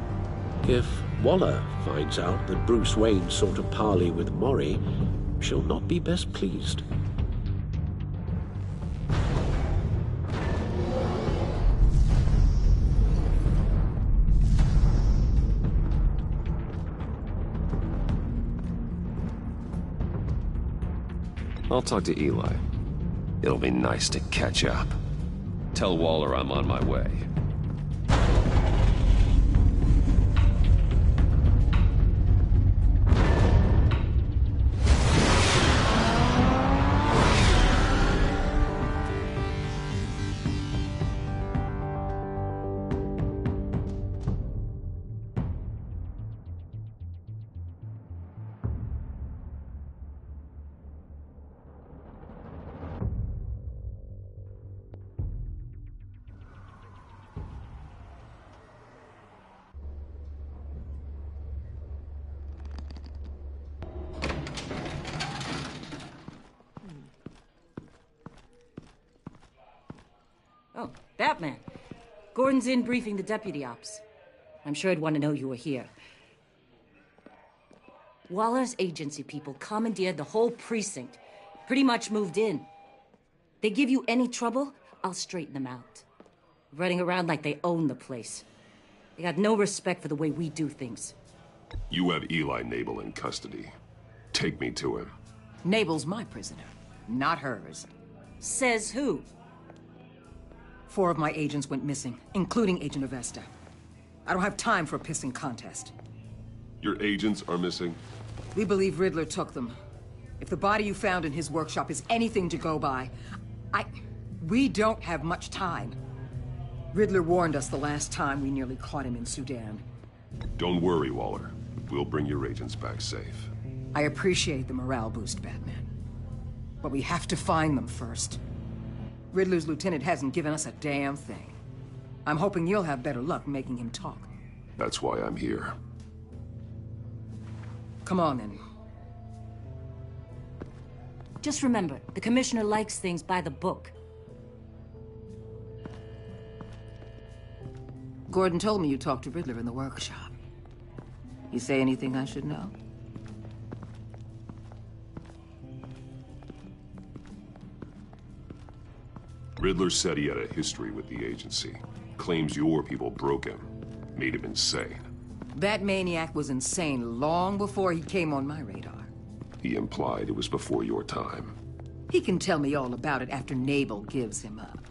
If Waller finds out that Bruce Wayne sought a parley with Mori, she'll not be best pleased. I'll talk to Eli. It'll be nice to catch up. Tell Waller I'm on my way. Oh, Batman. Gordon's in briefing the deputy ops. I'm sure I'd want to know you were here. Waller's agency people commandeered the whole precinct. Pretty much moved in. They give you any trouble, I'll straighten them out. Running around like they own the place. They got no respect for the way we do things. You have Eli Nabel in custody. Take me to him. Nabel's my prisoner, not hers. Says who? 4 of my agents went missing, including Agent Avesta. I don't have time for a pissing contest. Your agents are missing? We believe Riddler took them. If the body you found in his workshop is anything to go by, we don't have much time. Riddler warned us the last time we nearly caught him in Sudan. Don't worry, Waller. We'll bring your agents back safe. I appreciate the morale boost, Batman. But we have to find them first. Riddler's lieutenant hasn't given us a damn thing. I'm hoping you'll have better luck making him talk. That's why I'm here. Come on, then. Just remember, the commissioner likes things by the book. Gordon told me you talked to Riddler in the workshop. You say anything I should know? Riddler said he had a history with the agency. Claims your people broke him. Made him insane. That maniac was insane long before he came on my radar. He implied it was before your time. He can tell me all about it after Nabel gives him up.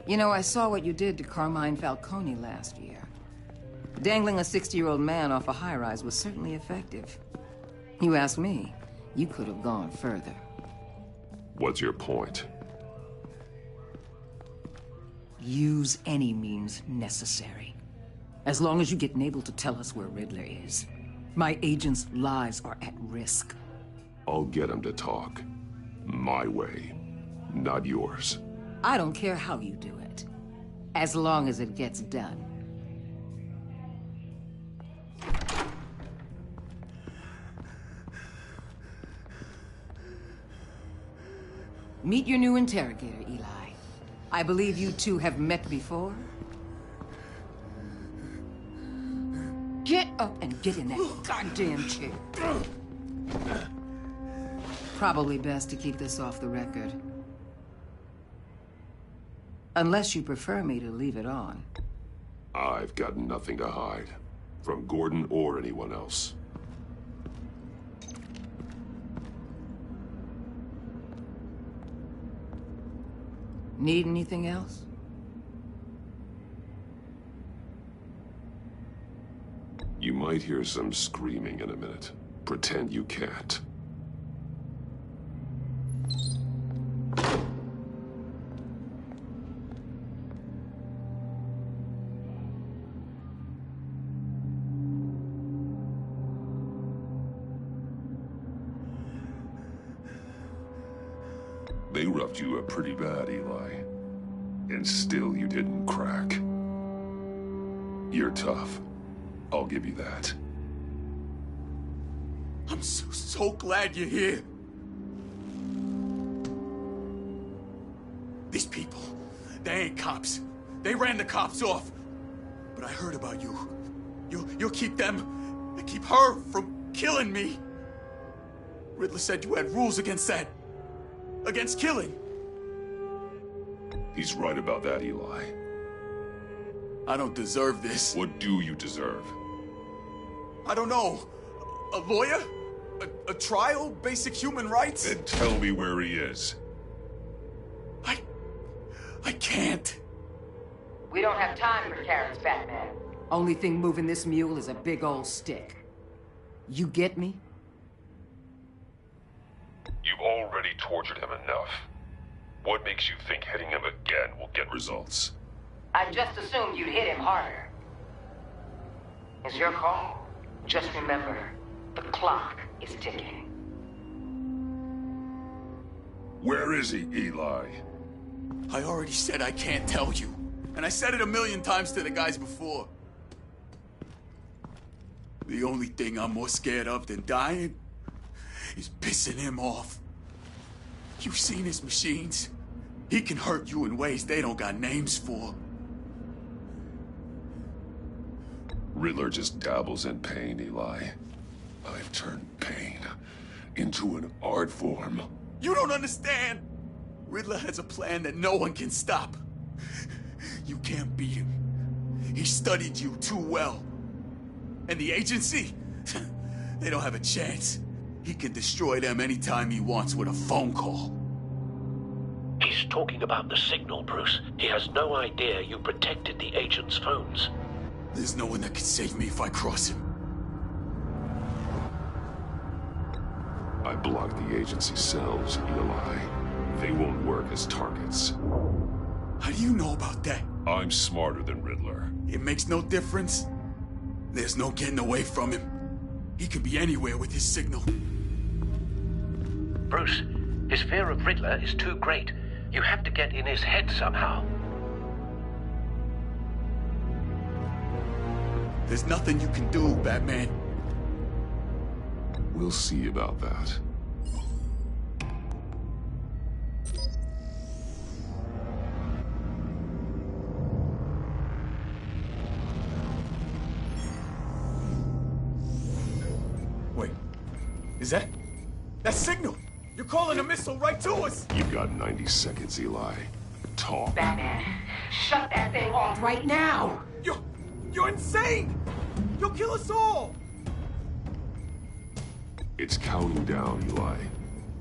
You know, I saw what you did to Carmine Falcone last year. Dangling a 60-year-old man off a high-rise was certainly effective. You ask me, you could have gone further. What's your point? Use any means necessary. As long as you get Nabel to tell us where Riddler is. My agents' lives are at risk. I'll get him to talk. My way, not yours. I don't care how you do it, as long as it gets done. Meet your new interrogator, Eli. I believe you two have met before. Get up and get in that goddamn chair. Probably best to keep this off the record. Unless you prefer me to leave it on. I've got nothing to hide. From Gordon or anyone else. Need anything else? You might hear some screaming in a minute. Pretend you can't. They roughed you up pretty bad, Eli. And still you didn't crack. You're tough. I'll give you that. I'm so glad you're here. These people, they ain't cops. They ran the cops off. But I heard about you. You'll keep them, and keep her from killing me. Riddler said you had rules against that. Against killing. He's right about that, Eli. I don't deserve this. What do you deserve? I don't know. A lawyer? A trial? Basic human rights? Then tell me where he is. I can't. We don't have time for carrots, Batman. Only thing moving this mule is a big old stick. You get me? You've already tortured him enough. What makes you think hitting him again will get results? I just assumed you'd hit him harder. It's your call. Just remember, the clock is ticking. Where is he, Eli? I already said I can't tell you. And I said it 1,000,000 times to the guys before. The only thing I'm more scared of than dying is pissing him off. You've seen his machines. He can hurt you in ways they don't got names for. Riddler just dabbles in pain, Eli. I've turned pain into an art form. You don't understand! Riddler has a plan that no one can stop. You can't beat him. He studied you too well. And the agency? They don't have a chance. He can destroy them anytime he wants with a phone call. He's talking about the signal, Bruce. He has no idea you protected the agent's phones. There's no one that can save me if I cross him. I blocked the agency's cells, Eli. They won't work as targets. How do you know about that? I'm smarter than Riddler. It makes no difference. There's no getting away from him. He can be anywhere with his signal. Bruce, his fear of Riddler is too great. You have to get in his head somehow. There's nothing you can do, Batman. We'll see about that. Wait, is that signal? You're calling a missile right to us! You've got 90 seconds, Eli. Talk. Batman, shut that thing off right now! You're insane! You'll kill us all! It's counting down, Eli.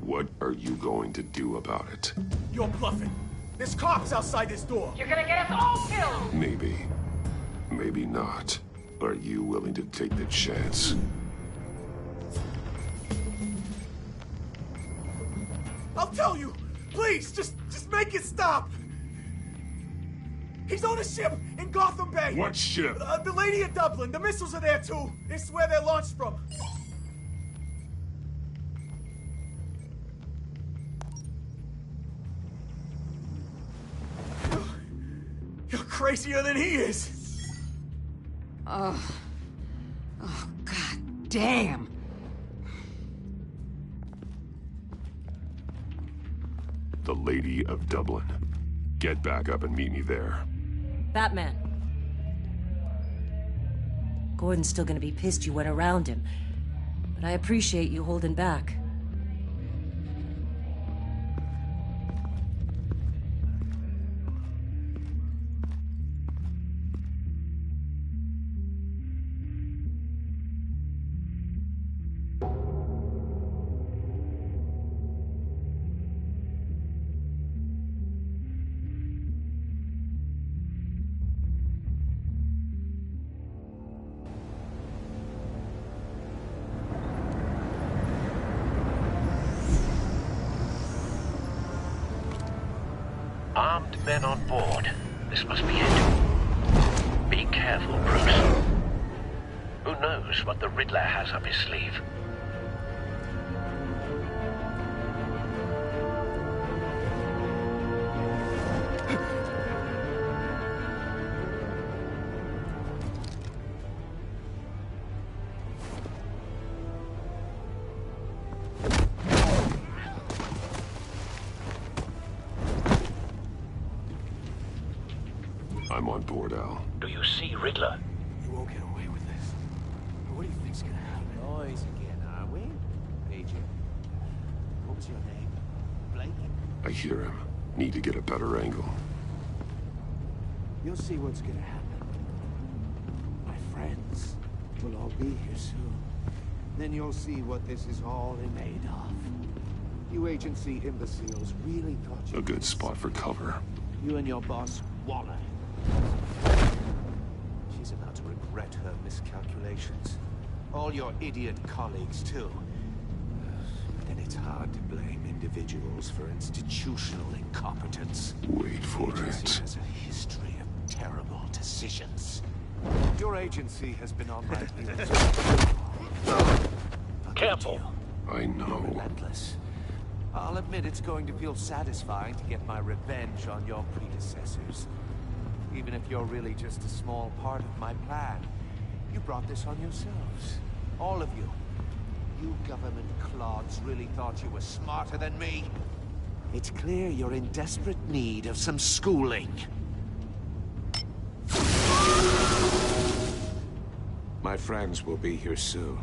What are you going to do about it? You're bluffing. There's cops outside this door. You're gonna get us all killed! Maybe. Maybe not. Are you willing to take the chance? I'll tell you! Please, just make it stop! He's on a ship in Gotham Bay! What ship? The Lady of Dublin. The missiles are there, too. It's where they're launched from. You're crazier than he is! Oh, god damn! The Lady of Dublin. Get back up and meet me there. Batman. Gordon's still gonna be pissed you went around him, but I appreciate you holding back. Armed men on board. This must be it. Be careful, Bruce. Who knows what the Riddler has up his sleeve? I'm on board, Al. Do you see Riddler? You won't get away with this. What do you think's gonna happen? Noise again, are we? Agent. What was your name? Blake? I hear him. Need to get a better angle. You'll see what's gonna happen. My friends will all be here soon. Then you'll see what this is all made of. You agency imbeciles really thought you... A good spot for cover. You and your boss, Waller. She's about to regret her miscalculations. All your idiot colleagues, too. Then it's hard to blame individuals for institutional incompetence. Wait for Agency it. has a history of terrible decisions. Your agency has been on my heels. Careful. I know. Relentless. I'll admit it's going to feel satisfying to get my revenge on your predecessors. Even if you're really just a small part of my plan. You brought this on yourselves. All of you. You government clods really thought you were smarter than me. It's clear you're in desperate need of some schooling. My friends will be here soon.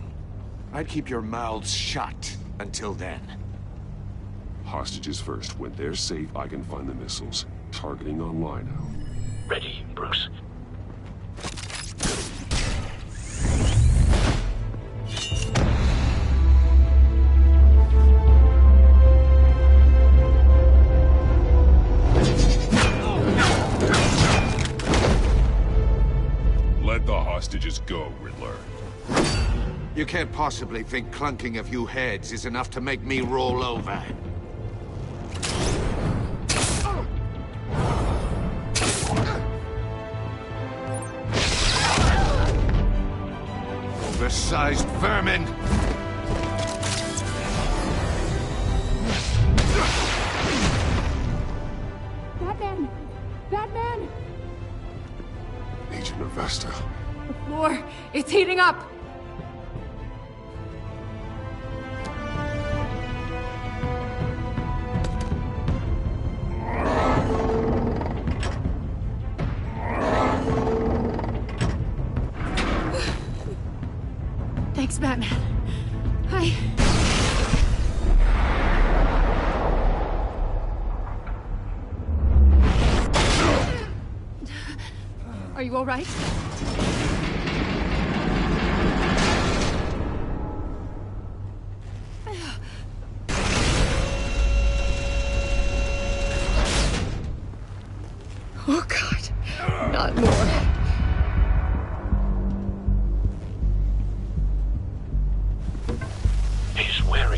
I'd keep your mouths shut until then. Hostages first. When they're safe, I can find the missiles. Targeting online now. Ready, Bruce. Let the hostages go, Riddler. You can't possibly think clunking a few heads is enough to make me roll over. Oversized vermin! Batman! Batman! Agent Avesta. The floor, it's heating up! Thanks, Batman. Are you all right? Oh, God. Not more.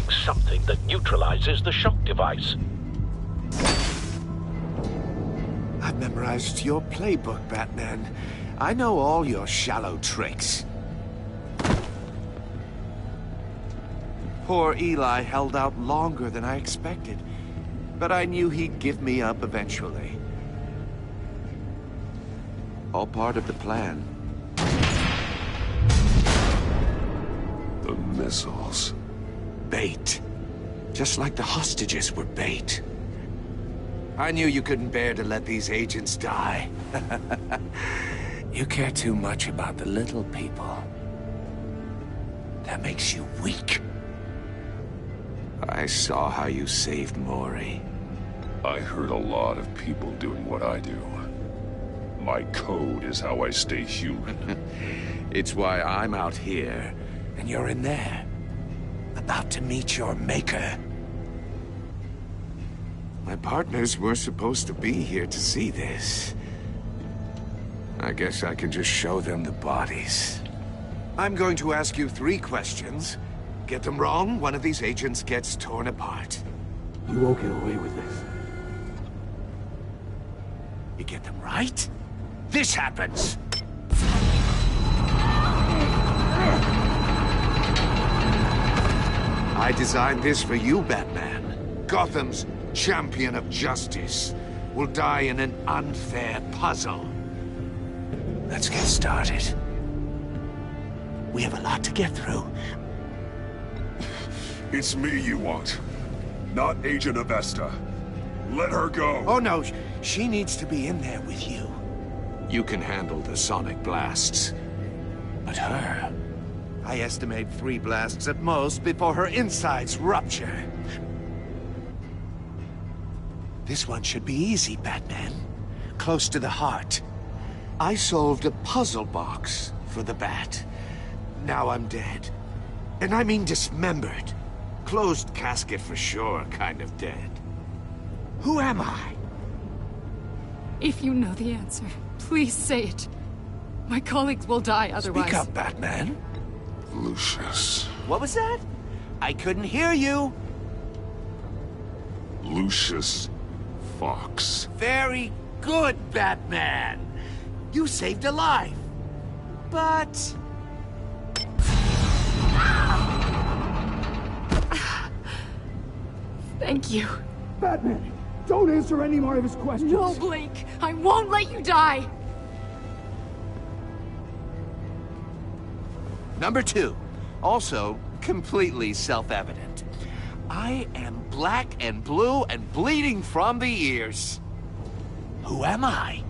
destroying something that neutralizes the shock device. I've memorized your playbook, Batman. I know all your shallow tricks. Poor Eli held out longer than I expected, but I knew he'd give me up eventually. All part of the plan. The missiles. Bait. Just like the hostages were bait. I knew you couldn't bear to let these agents die. You care too much about the little people. That makes you weak. I saw how you saved Maury. I hurt a lot of people doing what I do. My code is how I stay human. It's why I'm out here, and you're in there. About to meet your maker. My partners were supposed to be here to see this. I guess I can just show them the bodies. I'm going to ask you 3 questions. Get them wrong, one of these agents gets torn apart. You won't get away with this. You get them right, this happens! I designed this for you, Batman. Gotham's champion of justice will die in an unfair puzzle. Let's get started. We have a lot to get through. It's me you want, not Agent Avesta. Let her go. Oh no, she needs to be in there with you. You can handle the sonic blasts. But her, I estimate 3 blasts at most before her insides rupture. This one should be easy, Batman. Close to the heart. I solved a puzzle box for the Bat. Now I'm dead. And I mean dismembered. Closed casket for sure, kind of dead. Who am I? If you know the answer, please say it. My colleagues will die otherwise. Speak up, Batman. Lucius. What was that? I couldn't hear you. Lucius Fox. Very good, Batman. You saved a life. But... Thank you. Batman, don't answer any more of his questions. No, Blake. I won't let you die. Number 2. Also, completely self-evident. I am black and blue and bleeding from the ears. Who am I?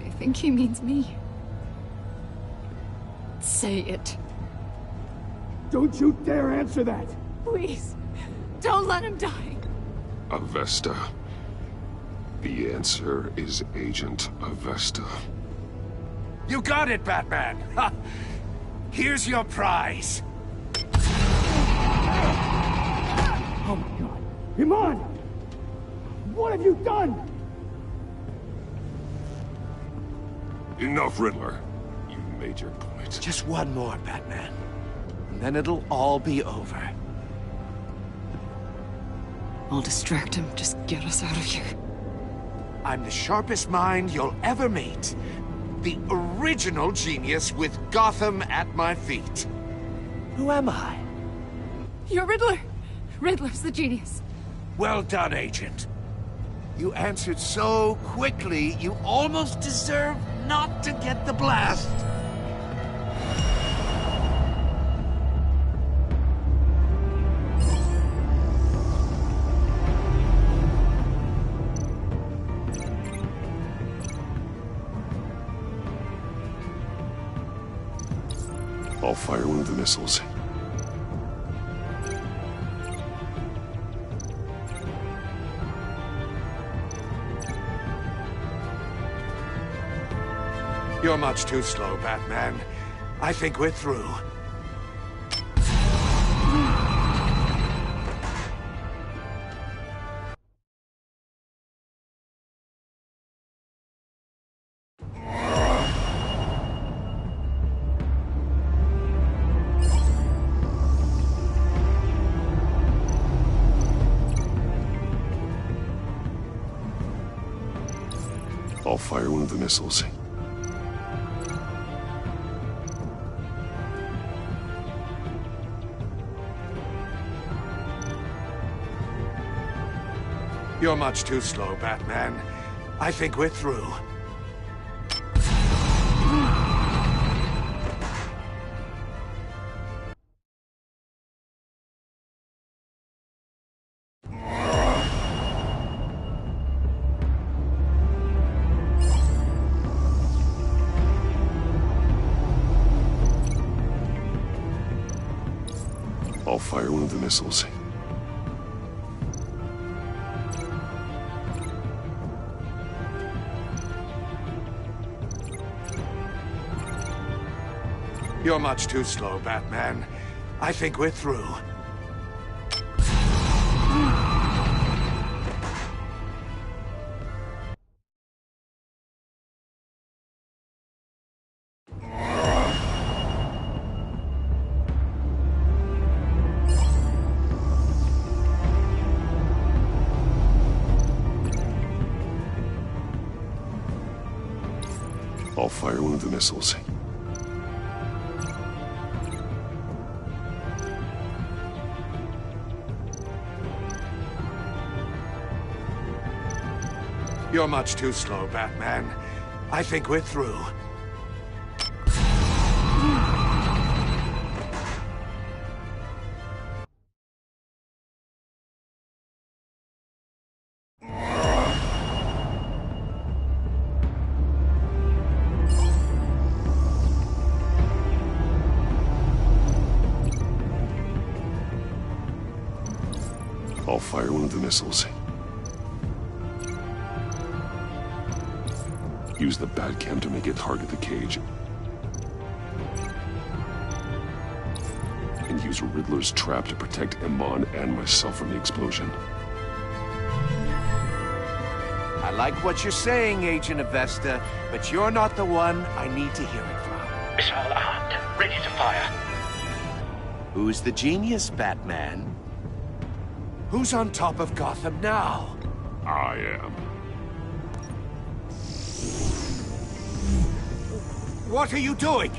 I think he means me. Say it. Don't you dare answer that! Please, don't let him die. Avesta. The answer is Agent Avesta. You got it, Batman! Ha. Here's your prize. Oh my god. Iman! What have you done? Enough, Riddler. You made your point. Just one more, Batman. And then it'll all be over. I'll distract him. Just get us out of here. I'm the sharpest mind you'll ever meet. The original genius with Gotham at my feet. Who am I? You're Riddler. Riddler's the genius. Well done, Agent. You answered so quickly, you almost deserve not to get the blast. I'll fire one of the missiles. You're much too slow, Batman. I think we're through. I'll fire one of the missiles. You're much too slow, Batman. I think we're through. I'll fire one of the missiles. You're much too slow, Batman. I think we're through. I'll fire one of the missiles. You're much too slow, Batman. I think we're through. I'll fire one of the missiles. Use the Batcam to make it target the cage. And use Riddler's trap to protect Iman and myself from the explosion. I like what you're saying, Agent Avesta, but you're not the one I need to hear it from. Missile armed, ready to fire. Who's the genius, Batman? Who's on top of Gotham now? I am. What are you doing?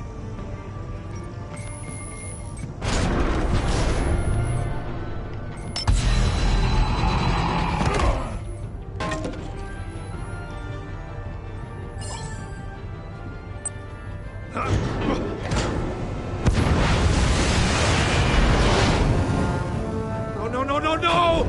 No!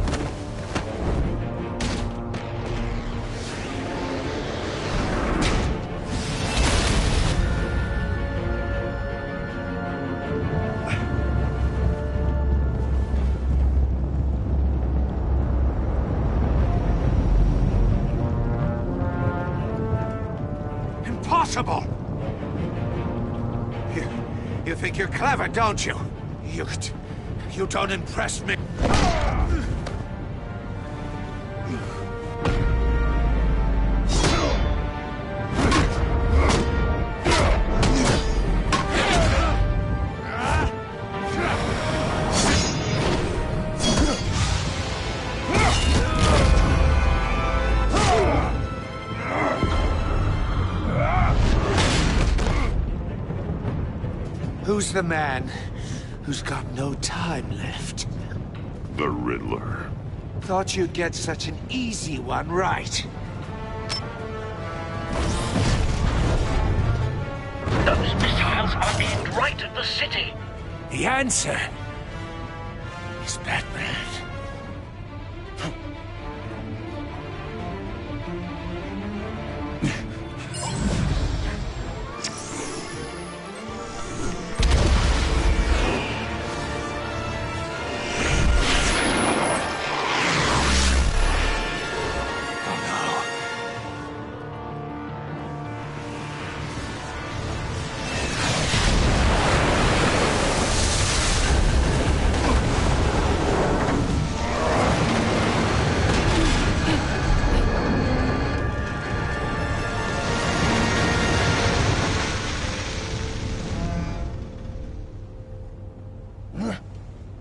Impossible! You think you're clever, don't you? You don't impress me. Who's the man who's got no time left? The Riddler. Thought you'd get such an easy one right. Those missiles are aimed right at the city. The answer is Batman.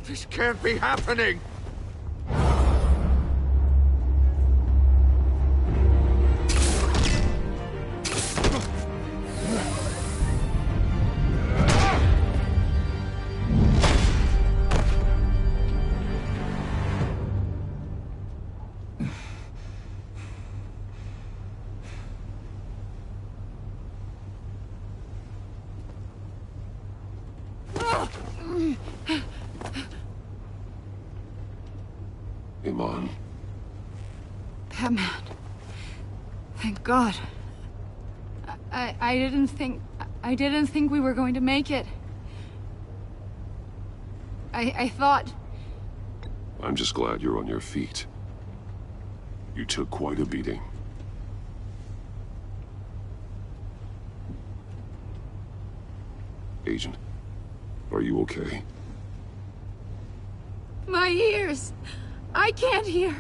This can't be happening! Iman. Batman. Thank God. I didn't think we were going to make it. I thought... I'm just glad you're on your feet. You took quite a beating. Agent, are you okay? My ears! I can't hear!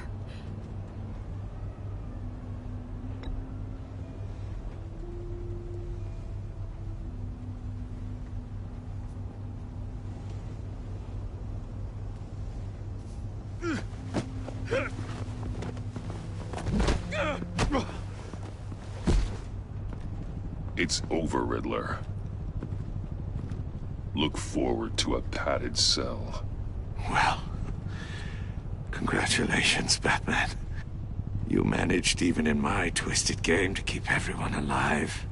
It's over, Riddler. Look forward to a padded cell. Well, congratulations, Batman. You managed, even in my twisted game, to keep everyone alive.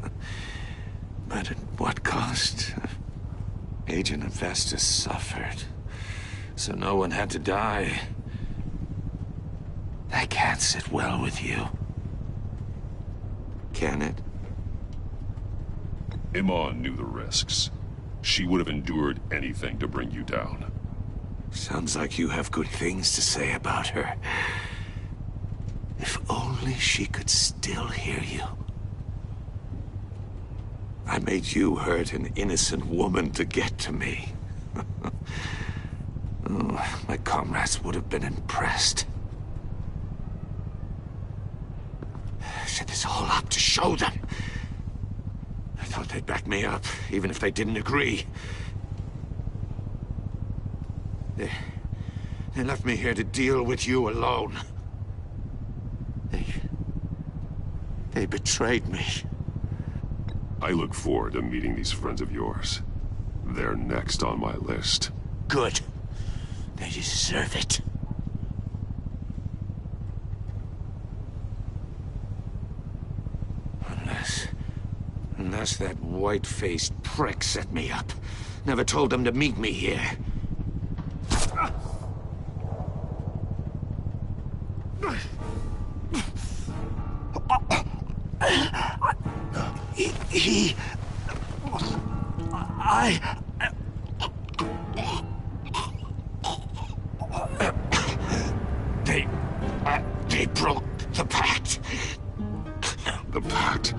But at what cost? Agent Hephaestus suffered, so no one had to die. That can't sit well with you. Can it? Iman knew the risks. She would have endured anything to bring you down. Sounds like you have good things to say about her. If only she could still hear you. I made you hurt an innocent woman to get to me. Oh, my comrades would have been impressed. I set this all up to show them. I thought they'd back me up, even if they didn't agree. They left me here to deal with you alone. They betrayed me. I look forward to meeting these friends of yours. They're next on my list. Good. They deserve it. Unless that white-faced prick set me up. Never told them to meet me here. They broke the pact. The pact?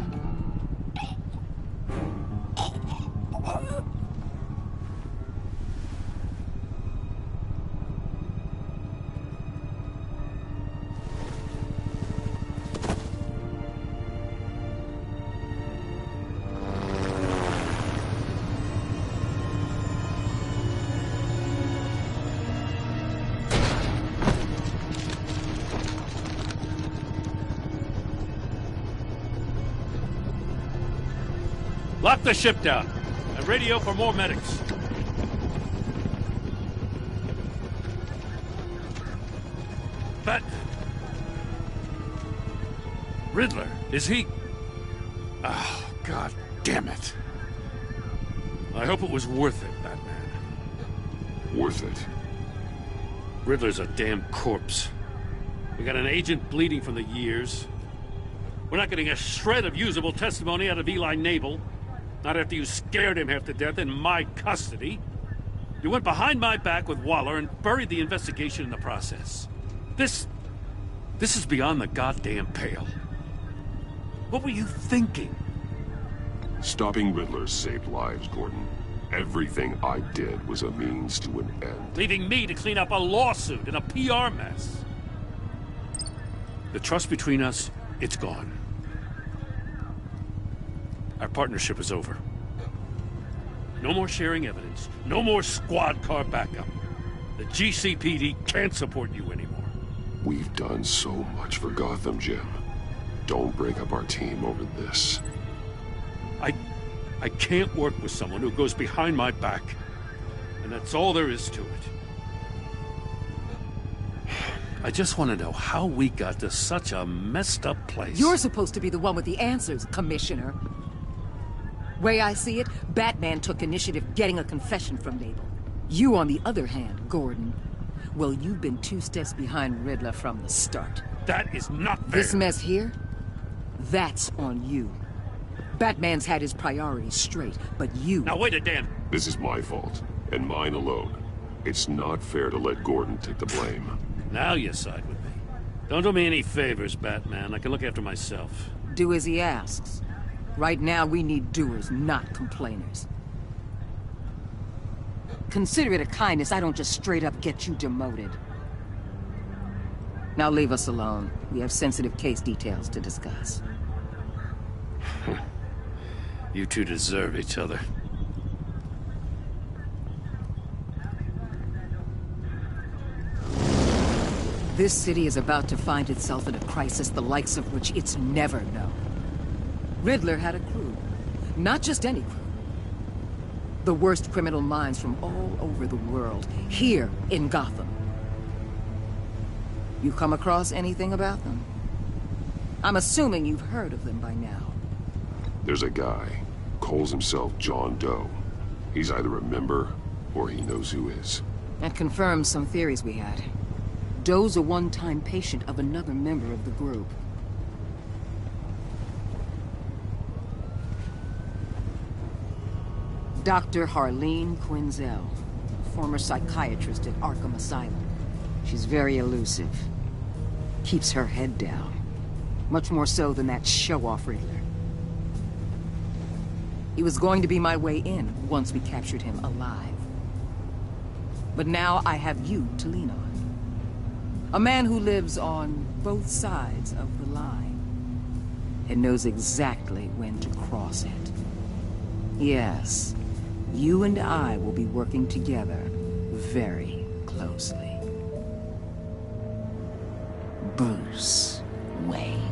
Lock the ship down and radio for more medics. But Riddler, is he? Oh, God damn it. I hope it was worth it, Batman. Worth it? Riddler's a damn corpse. We got an agent bleeding from the years. We're not getting a shred of usable testimony out of Eli Nabel. Not after you scared him half to death in my custody. You went behind my back with Waller and buried the investigation in the process. This is beyond the goddamn pale. What were you thinking? Stopping Riddler saved lives, Gordon. Everything I did was a means to an end. Leaving me to clean up a lawsuit and a PR mess. The trust between us, it's gone. Our partnership is over. No more sharing evidence. No more squad car backup. The GCPD can't support you anymore. We've done so much for Gotham, Jim. Don't break up our team over this. I can't work with someone who goes behind my back. And that's all there is to it. I just want to know how we got to such a messed up place. You're supposed to be the one with the answers, Commissioner. Way I see it, Batman took initiative getting a confession from Mabel. You, on the other hand, Gordon, well, you've been 2 steps behind Riddler from the start. That is not fair. This mess here, that's on you. Batman's had his priorities straight, but you... Now wait a damn... This is my fault, and mine alone. It's not fair to let Gordon take the blame. Now you side with me. Don't do me any favors, Batman. I can look after myself. Do as he asks. Right now, we need doers, not complainers. Consider it a kindness I don't just straight up get you demoted. Now leave us alone. We have sensitive case details to discuss. You two deserve each other. This city is about to find itself in a crisis the likes of which it's never known. Riddler had a crew. Not just any crew. The worst criminal minds from all over the world, here in Gotham. You come across anything about them? I'm assuming you've heard of them by now. There's a guy, calls himself John Doe. He's either a member, or he knows who is. That confirms some theories we had. Doe's a one-time patient of another member of the group. Dr. Harleen Quinzel, former psychiatrist at Arkham Asylum. She's very elusive. Keeps her head down. Much more so than that show-off Riddler. He was going to be my way in once we captured him alive. But now I have you to lean on. A man who lives on both sides of the line and knows exactly when to cross it. Yes, you and I will be working together very closely. Bruce Wayne.